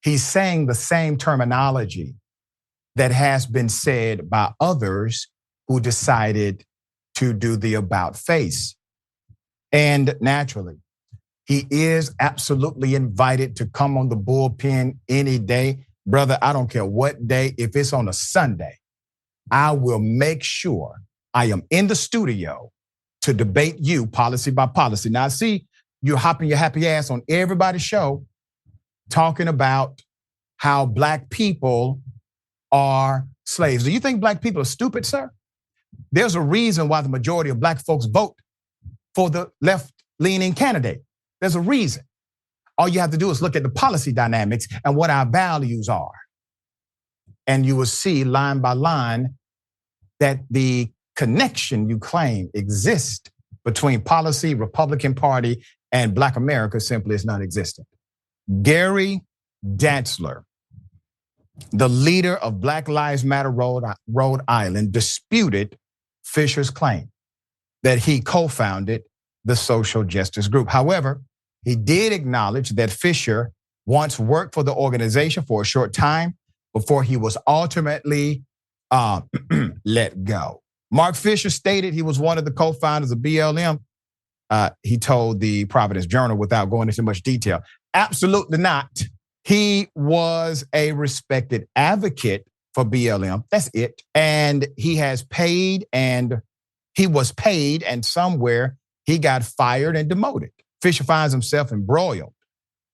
He's saying the same terminology that has been said by others who decided to do the about face. And naturally, he is absolutely invited to come on the bullpen any day. Brother, I don't care what day. If it's on a Sunday, I will make sure I am in the studio to debate you policy by policy. Now, I see you're hopping your happy ass on everybody's show talking about how Black people are slaves. Do you think Black people are stupid, sir? There's a reason why the majority of Black folks vote for the left-leaning candidate. There's a reason. All you have to do is look at the policy dynamics and what our values are. And you will see line by line that the connection you claim exists between policy, Republican Party, and Black America simply is non-existent. Gary Dantzler, the leader of Black Lives Matter Rhode Island, disputed Fisher's claim that he co-founded the social justice group. However, he did acknowledge that Fisher once worked for the organization for a short time before he was ultimately let go. Mark Fisher stated he was one of the co-founders of BLM. He told the Providence Journal without going into much detail. Absolutely not. He was a respected advocate for BLM. That's it. And he was paid and somewhere he got fired and demoted. Fisher finds himself embroiled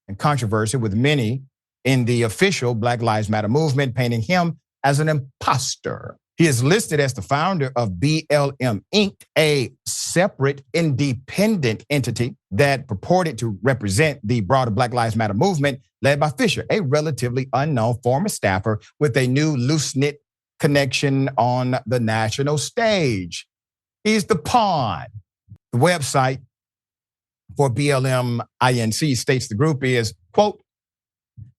in controversy with many in the official Black Lives Matter movement, painting him as an imposter. He is listed as the founder of BLM Inc., a separate independent entity that purported to represent the broader Black Lives Matter movement led by Fisher, a relatively unknown former staffer with a new loose-knit connection on the national stage. He's the pawn. The website for BLM Inc. states the group is, quote,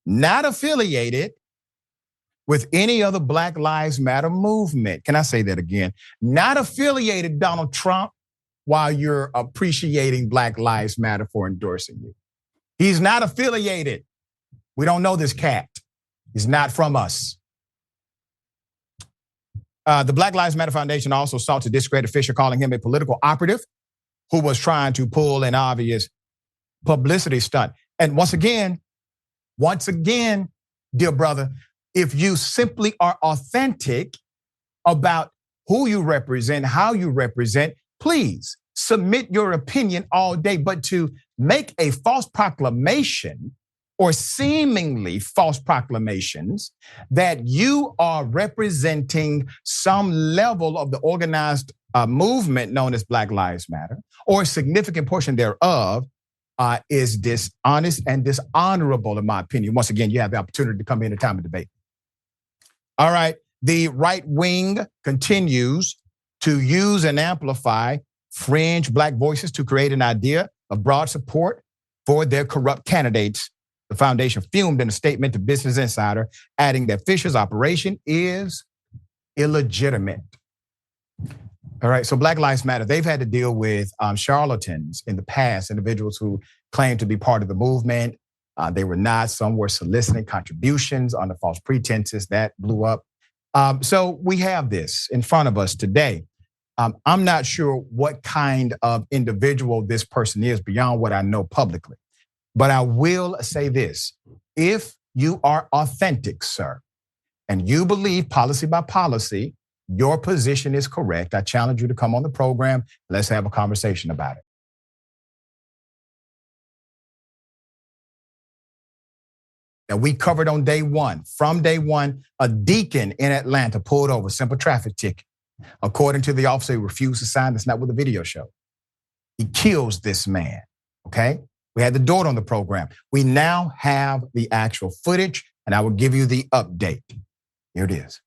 not affiliated with any other Black Lives Matter movement. Can I say that again? Not affiliated, Donald Trump, while you're appreciating Black Lives Matter for endorsing you. He's not affiliated. We don't know this cat. He's not from us. The Black Lives Matter Foundation also sought to discredit Fisher, calling him a political operative who was trying to pull an obvious publicity stunt. And once again, dear brother, if you simply are authentic about who you represent, how you represent, please submit your opinion all day. But to make a false proclamation or seemingly false proclamations that you are representing some level of the organized movement known as Black Lives Matter, or a significant portion thereof, is dishonest and dishonorable, in my opinion. Once again, you have the opportunity to come in at time of debate. All right, the right wing continues to use and amplify fringe Black voices to create an idea of broad support for their corrupt candidates. The foundation fumed in a statement to Business Insider, adding that Fisher's operation is illegitimate. All right, so Black Lives Matter, they've had to deal with charlatans in the past, individuals who claimed to be part of the movement. They were not. Some were soliciting contributions under false pretenses. That blew up. So we have this in front of us today. I'm not sure what kind of individual this person is beyond what I know publicly. But I will say this. If you are authentic, sir, and you believe policy by policy, your position is correct, I challenge you to come on the program. Let's have a conversation about it. Now, we covered on day one, from day one, a deacon in Atlanta pulled over, simple traffic ticket. According to the officer, he refused to sign. That's not what the video showed. He kills this man, okay? We had the daughter on the program. We now have the actual footage, and I will give you the update. Here it is.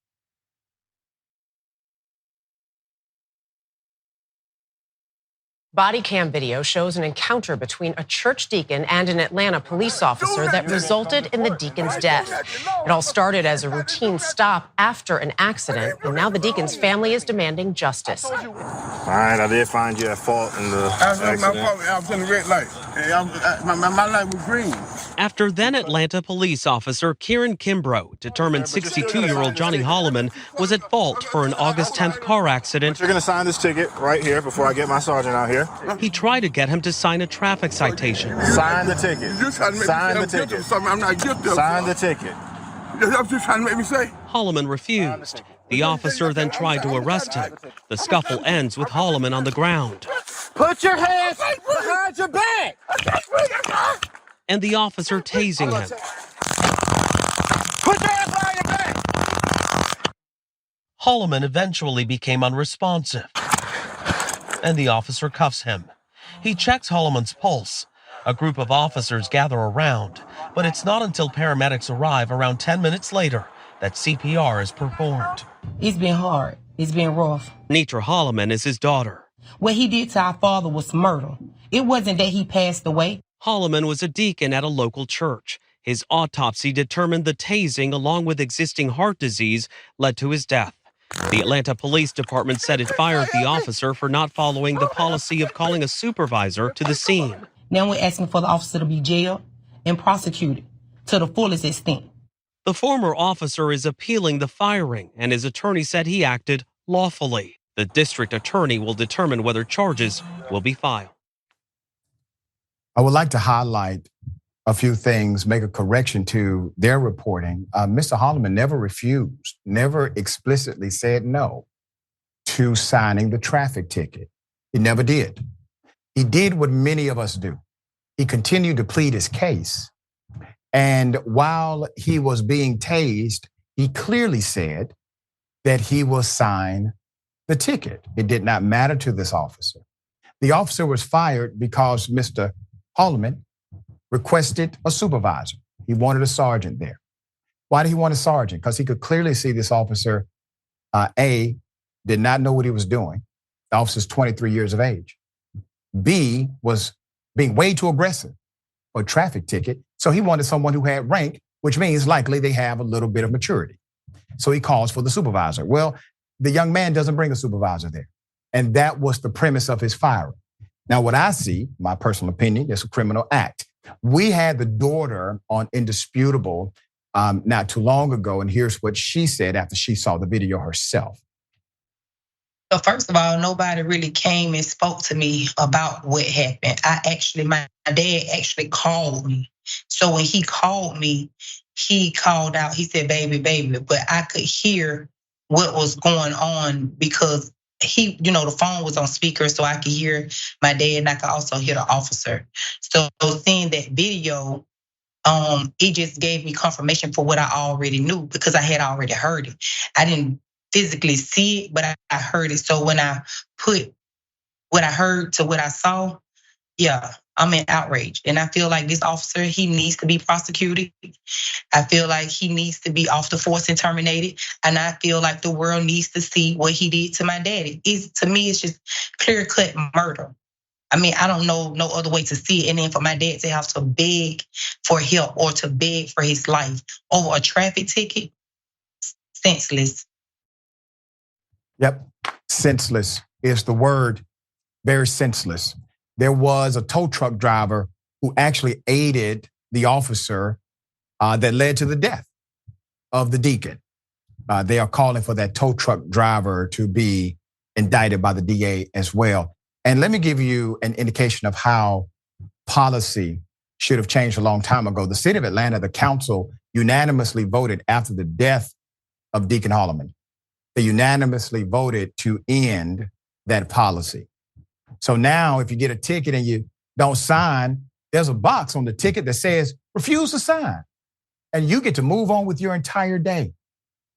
Body cam video shows an encounter between a church deacon and an Atlanta police officer that resulted in the deacon's death. It all started as a routine stop after an accident, and now the deacon's family is demanding justice. All right, I did find you at fault in the accident. I was in the red light. My light was green. After then Atlanta police officer Kieran Kimbrough determined 62-year-old Johnny Holloman was at fault for an August 10th car accident. You're gonna sign this ticket right here before I get my sergeant out here. He tried to get him to sign a traffic citation. Sign the ticket. Sign the ticket. I'm not guilty. Sign the ticket. You're just trying to make me say. Holloman refused. The officer then tried to arrest him. The scuffle ends with Holloman on the ground. Put your hands behind your back. And the officer tasing him. Put your hands behind your back. Holloman eventually became unresponsive, and the officer cuffs him. He checks Holloman's pulse. A group of officers gather around, but it's not until paramedics arrive around 10 minutes later that CPR is performed. It's been hard. It's been rough. Nitra Holloman is his daughter. What he did to our father was murder. It wasn't that he passed away. Holloman was a deacon at a local church. His autopsy determined the tasing, along with existing heart disease, led to his death. The Atlanta Police Department said it fired the officer for not following the policy of calling a supervisor to the scene. Now we're asking for the officer to be jailed and prosecuted to the fullest extent. The former officer is appealing the firing, and his attorney said he acted lawfully. The district attorney will determine whether charges will be filed. I would like to highlight a few things, make a correction to their reporting. Mr. Holloman never refused, never explicitly said no to signing the traffic ticket. He never did. He did what many of us do. He continued to plead his case. And while he was being tased, he clearly said that he will sign the ticket. It did not matter to this officer. The officer was fired because Mr. Holloman requested a supervisor. He wanted a sergeant there. Why did he want a sergeant? Because he could clearly see this officer, A, did not know what he was doing. The officer's 23 years of age. B, was being way too aggressive for a traffic ticket. So he wanted someone who had rank, which means likely they have a little bit of maturity. So he calls for the supervisor. Well, the young man doesn't bring a supervisor there. And that was the premise of his firing. Now, what I see, my personal opinion, is a criminal act. We had the daughter on Indisputable not too long ago, and here's what she said after she saw the video herself. So first of all, nobody really came and spoke to me about what happened. My dad actually called me. So when he called me, he called out, he said, baby, but I could hear what was going on because the phone was on speaker, so I could hear my dad and I could also hear the officer. So seeing that video, it just gave me confirmation for what I already knew because I had already heard it. I didn't physically see it, but I heard it. So when I put what I heard to what I saw, yeah, I'm in outrage. And I feel like this officer, he needs to be prosecuted. I feel like he needs to be off the force and terminated. And I feel like the world needs to see what he did to my daddy. To me, it's just clear-cut murder. I mean, I don't know no other way to see it. And then for my dad to have to beg for help or to beg for his life over a traffic ticket, senseless. Yep, senseless is the word. Very senseless. There was a tow truck driver who actually aided the officer that led to the death of the deacon. They are calling for that tow truck driver to be indicted by the DA as well. And let me give you an indication of how policy should have changed a long time ago. The city of Atlanta, the council unanimously voted after the death of Deacon Holloman. They unanimously voted to end that policy. So now if you get a ticket and you don't sign, there's a box on the ticket that says refuse to sign. And you get to move on with your entire day.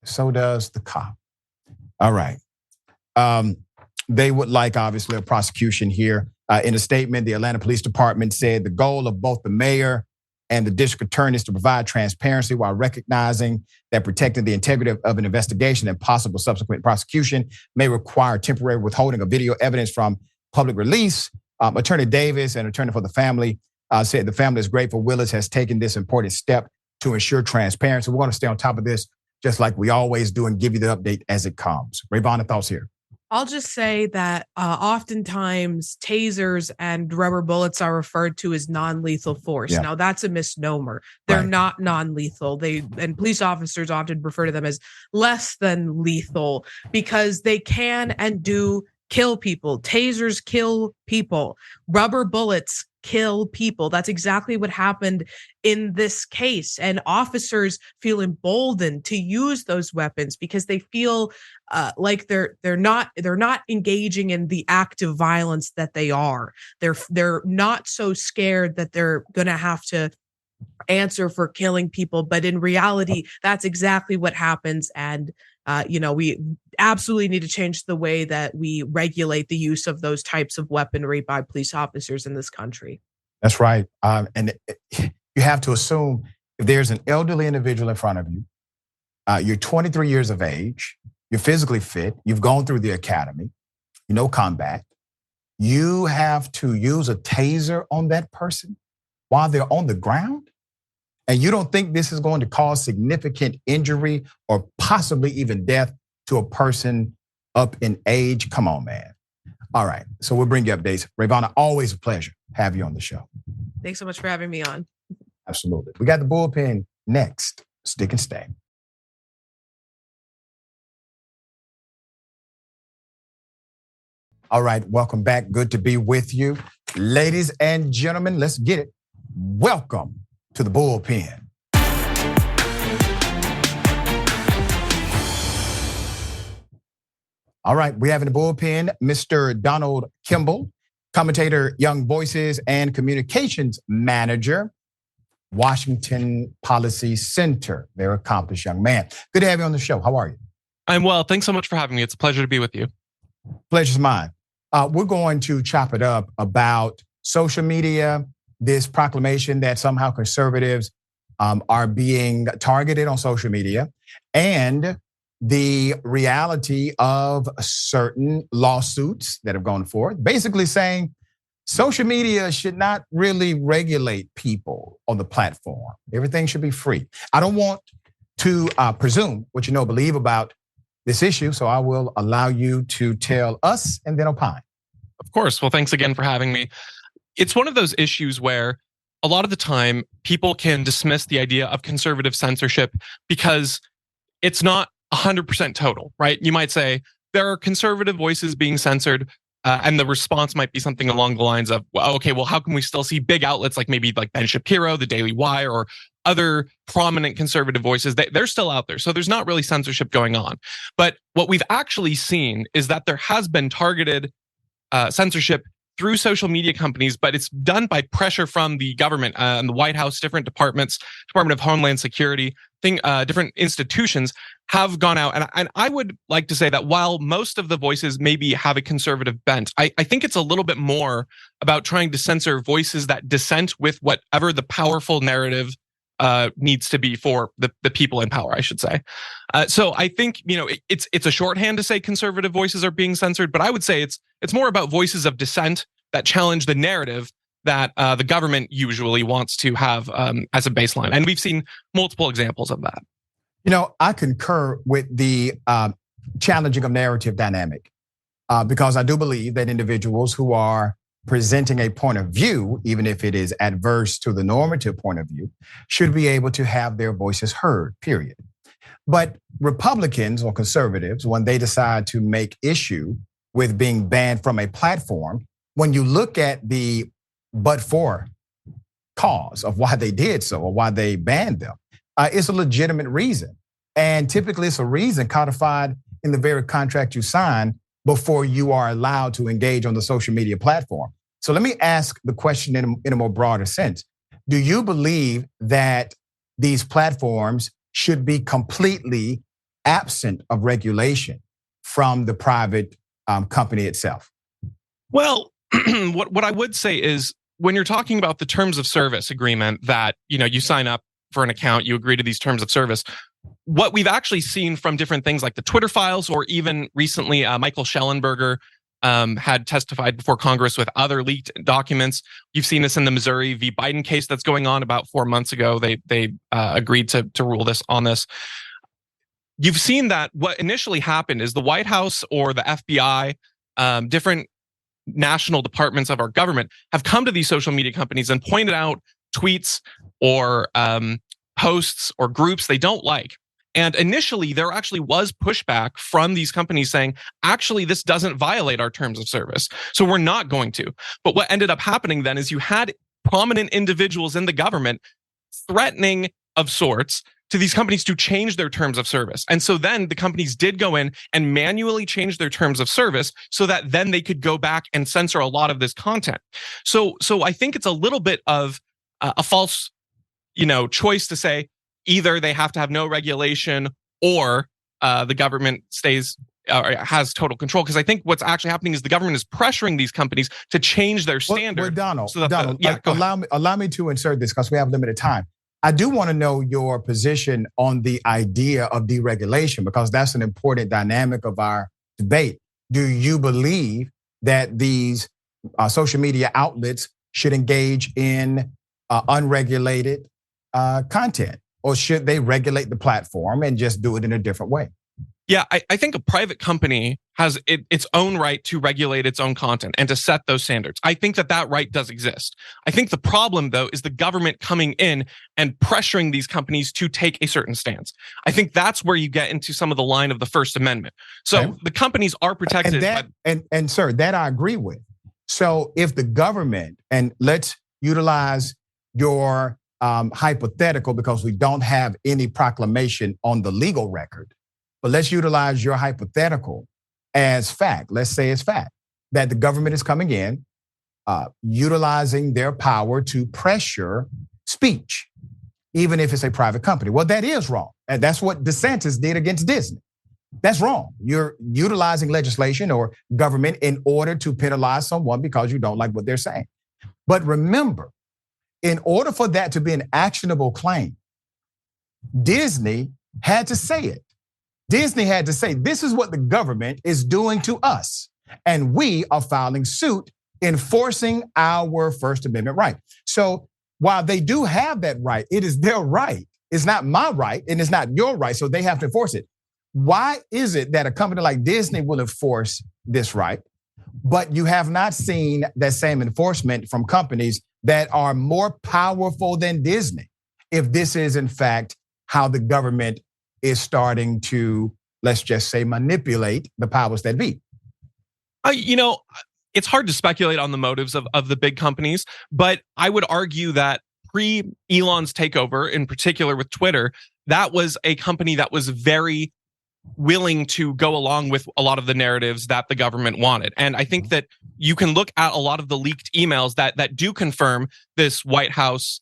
So does the cop. All right. They would like, obviously, a prosecution here. In a statement, the Atlanta Police Department said the goal of both the mayor and the district attorney is to provide transparency while recognizing that protecting the integrity of an investigation and possible subsequent prosecution may require temporary withholding of video evidence from public release. Attorney Davis, an attorney for the family, said the family is grateful Willis has taken this important step to ensure transparency. We're going to stay on top of this just like we always do and give you the update as it comes. Rayyvana, thoughts here? I'll just say that oftentimes tasers and rubber bullets are referred to as non-lethal force. Yeah. Now that's a misnomer. They're not non-lethal. And police officers often refer to them as less than lethal because they can and do kill people. Tasers kill people. Rubber bullets kill people. That's exactly what happened in this case. And officers feel emboldened to use those weapons because they feel like they're not engaging in the act of violence that they are. They're not so scared that they're going to have to answer for killing people, but in reality, that's exactly what happens. And we absolutely need to change the way that we regulate the use of those types of weaponry by police officers in this country. That's right. And you have to assume if there's an elderly individual in front of you, you're 23 years of age, you're physically fit, you've gone through the academy, you know combat, you have to use a taser on that person while they're on the ground? And you don't think this is going to cause significant injury or possibly even death to a person up in age? Come on, man. All right, so we'll bring you updates. Rayyvana, always a pleasure to have you on the show. Thanks so much for having me on. Absolutely. We got the bullpen next. Stick and stay. All right, welcome back. Good to be with you. Ladies and gentlemen, let's get it. Welcome to the bullpen. All right, we have in the bullpen Mr. Donald Kimball, commentator, Young Voices, and communications manager, Washington Policy Center. Very accomplished young man. Good to have you on the show. How are you? I'm well. Thanks so much for having me. It's a pleasure to be with you. Pleasure's mine. We're going to chop it up about social media, this proclamation that somehow conservatives are being targeted on social media, and the reality of certain lawsuits that have gone forth, basically saying social media should not really regulate people on the platform. Everything should be free. I don't want to presume what you believe about this issue, so I will allow you to tell us and then opine. Of course. Well, thanks again for having me. It's one of those issues where a lot of the time people can dismiss the idea of conservative censorship because it's not 100% total, right? You might say there are conservative voices being censored, and the response might be something along the lines of, well, okay, well, how can we still see big outlets like maybe like Ben Shapiro, the Daily Wire, or other prominent conservative voices? They're still out there. So there's not really censorship going on. But what we've actually seen is that there has been targeted censorship through social media companies, but it's done by pressure from the government and the White House, different departments, Department of Homeland Security, different institutions have gone out. And I would like to say that while most of the voices maybe have a conservative bent, I think it's a little bit more about trying to censor voices that dissent with whatever the powerful narrative needs to be for the people in power, I should say. So I think, it's a shorthand to say conservative voices are being censored, but I would say it's more about voices of dissent that challenge the narrative that the government usually wants to have as a baseline. And we've seen multiple examples of that. I concur with the challenging of narrative dynamic because I do believe that individuals who are presenting a point of view, even if it is adverse to the normative point of view, should be able to have their voices heard, period. But Republicans or conservatives, when they decide to make issue with being banned from a platform, when you look at the but-for cause of why they did so or why they banned them, it's a legitimate reason. And typically it's a reason codified in the very contract you sign before you are allowed to engage on the social media platform. So let me ask the question in a more broader sense. Do you believe that these platforms should be completely absent of regulation from the private company itself? Well, what I would say is when you're talking about the terms of service agreement that, you sign up for an account, you agree to these terms of service. What we've actually seen from different things like the Twitter files, or even recently, Michael Schellenberger had testified before Congress with other leaked documents. You've seen this in the Missouri v. Biden case that's going on about 4 months ago. They agreed to rule on this. You've seen that what initially happened is the White House or the FBI, different national departments of our government have come to these social media companies and pointed out tweets or posts or groups they don't like. And initially, there actually was pushback from these companies saying, actually, this doesn't violate our terms of service, so we're not going to. But what ended up happening then is you had prominent individuals in the government threatening of sorts to these companies to change their terms of service. And so then the companies did go in and manually change their terms of service so that then they could go back and censor a lot of this content. So I think it's a little bit of a false, choice to say either they have to have no regulation or the government stays or has total control. Because I think what's actually happening is the government is pressuring these companies to change their standard. Donald, allow me to insert this because we have limited time. I do want to know your position on the idea of deregulation because that's an important dynamic of our debate. Do you believe that these social media outlets should engage in unregulated content, or should they regulate the platform and just do it in a different way? Yeah, I think a private company has its own right to regulate its own content and to set those standards. I think that right does exist. I think the problem, though, is the government coming in and pressuring these companies to take a certain stance. I think that's where you get into some of the line of the First Amendment. So the companies are protected. And sir, that I agree with. So if the government, and let's utilize your hypothetical because we don't have any proclamation on the legal record. But let's utilize your hypothetical as fact. Let's say it's fact that the government is coming in, utilizing their power to pressure speech, even if it's a private company. Well, that is wrong. And that's what DeSantis did against Disney. That's wrong. You're utilizing legislation or government in order to penalize someone because you don't like what they're saying. But remember, in order for that to be an actionable claim, Disney had to say it. Disney had to say, this is what the government is doing to us. And we are filing suit enforcing our First Amendment right. So while they do have that right, it is their right. It's not my right and it's not your right. So they have to enforce it. Why is it that a company like Disney will enforce this right, but you have not seen that same enforcement from companies that are more powerful than Disney? If this is in fact how the government is starting to, let's just say, manipulate the powers that be. It's hard to speculate on the motives of the big companies, but I would argue that pre-Elon's takeover, in particular with Twitter, that was a company that was very willing to go along with a lot of the narratives that the government wanted. And I think that you can look at a lot of the leaked emails that do confirm this White House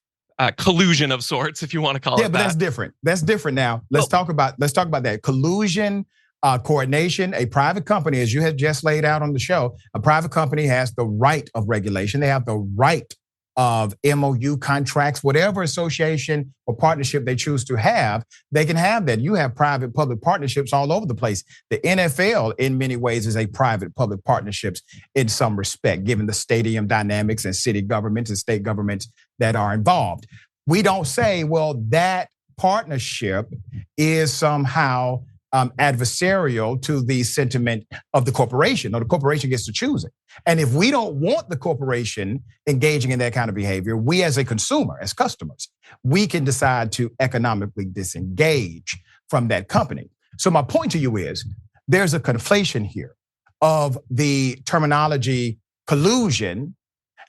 collusion of sorts, if you want to call it that. Yeah, but that's different. That's different now. Let's talk about that. Collusion, coordination. A private company, as you had just laid out on the show, a private company has the right of regulation. They have the right of MOU contracts, whatever association or partnership they choose to have, they can have that. You have private-public partnerships all over the place. The NFL, in many ways, is a private-public partnerships in some respect, given the stadium dynamics and city governments and state governments that are involved. We don't say, well, that partnership is somehow adversarial to the sentiment of the corporation. No, the corporation gets to choose it. And if we don't want the corporation engaging in that kind of behavior, we as a consumer, as customers, we can decide to economically disengage from that company. So my point to you is there's a conflation here of the terminology collusion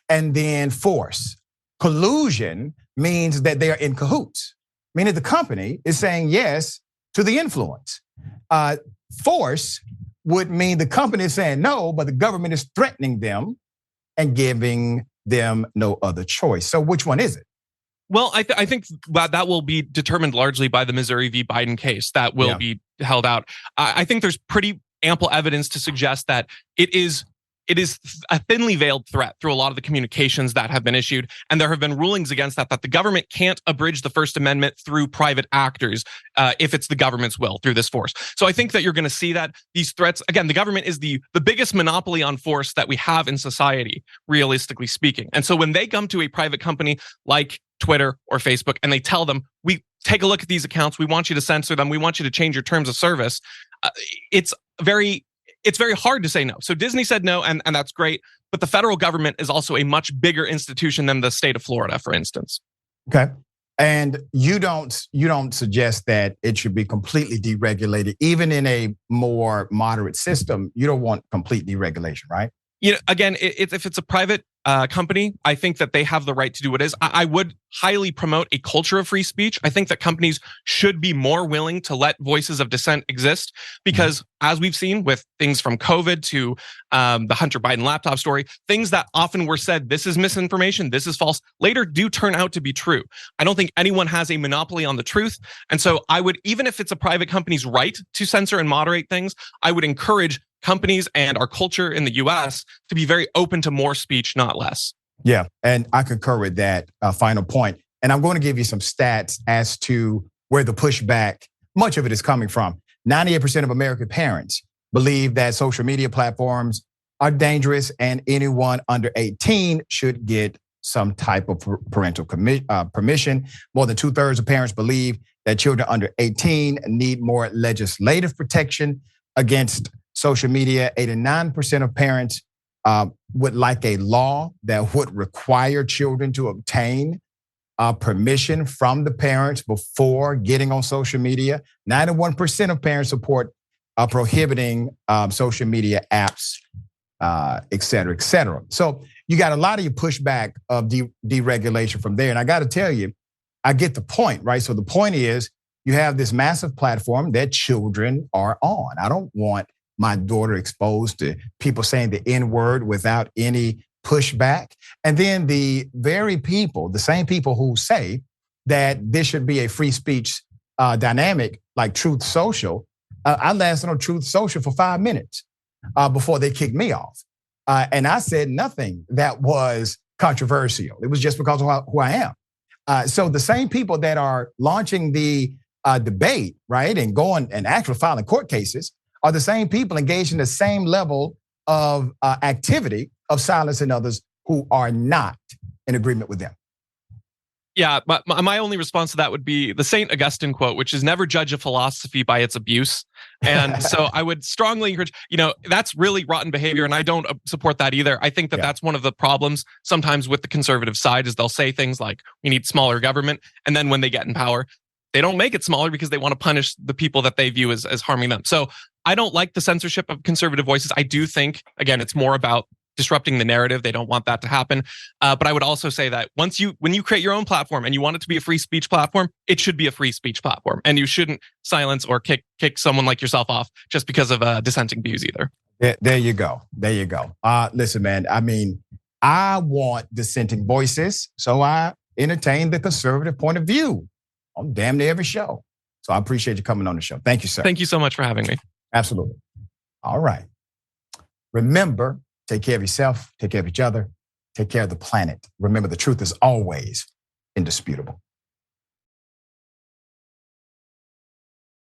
and then force. Collusion means that they are in cahoots, meaning the company is saying yes to the influence. Force would mean the company is saying no, but the government is threatening them and giving them no other choice. So which one is it? Well, I think that will be determined largely by the Missouri v. Biden case that will be held out. I think there's pretty ample evidence to suggest that it is a thinly veiled threat through a lot of the communications that have been issued. And there have been rulings against that the government can't abridge the First Amendment through private actors if it's the government's will through this force. So I think that you're going to see that these threats, again, the government is the biggest monopoly on force that we have in society, realistically speaking. And so when they come to a private company like Twitter or Facebook and they tell them, we take a look at these accounts, we want you to censor them, we want you to change your terms of service, it's very hard to say no. So Disney said no, and that's great. But the federal government is also a much bigger institution than the state of Florida, for instance. Okay. And you don't suggest that it should be completely deregulated, even in a more moderate system. You don't want complete deregulation, right? Again, if it's a private company, I think that they have the right to do what is. I would highly promote a culture of free speech. I think that companies should be more willing to let voices of dissent exist because, as we've seen with things from COVID to the Hunter Biden laptop story, things that often were said, this is misinformation, this is false, later do turn out to be true. I don't think anyone has a monopoly on the truth. And so I would, even if it's a private company's right to censor and moderate things, I would encourage companies and our culture in the US to be very open to more speech, not less. Yeah, and I concur with that final point. And I'm going to give you some stats as to where the pushback, much of it is coming from. 98% of American parents believe that social media platforms are dangerous and anyone under 18 should get some type of parental permission. More than 2/3 of parents believe that children under 18 need more legislative protection against social media. 89% of parents would like a law that would require children to obtain permission from the parents before getting on social media. 91% of parents support prohibiting social media apps, et cetera, et cetera. So you got a lot of your pushback of deregulation from there. And I got to tell you, I get the point, right? So the point is you have this massive platform that children are on. I don't want my daughter exposed to people saying the N-word without any pushback. And then the same people who say that this should be a free speech dynamic like Truth Social, I lasted on Truth Social for 5 minutes before they kicked me off. And I said nothing that was controversial. It was just because of who I am. So the same people that are launching the debate, right, and going and actually filing court cases are the same people engaged in the same level of activity of silencing others who are not in agreement with them. Yeah, my only response to that would be the St. Augustine quote, which is never judge a philosophy by its abuse. And so I would strongly encourage, that's really rotten behavior. And I don't support that either. I think that that's one of the problems sometimes with the conservative side is they'll say things like we need smaller government. And then when they get in power, they don't make it smaller because they want to punish the people that they view as harming them. So I don't like the censorship of conservative voices. I do think, again, it's more about disrupting the narrative. They don't want that to happen. But I would also say that when you create your own platform and you want it to be a free speech platform, it should be a free speech platform. And you shouldn't silence or kick someone like yourself off just because of dissenting views either. There you go. There you go. Listen, man, I mean, I want dissenting voices, so I entertain the conservative point of view on damn near every show. So I appreciate you coming on the show. Thank you, sir. Thank you so much for having me. Absolutely. All right. Remember, take care of yourself, take care of each other, take care of the planet. Remember, the truth is always indisputable.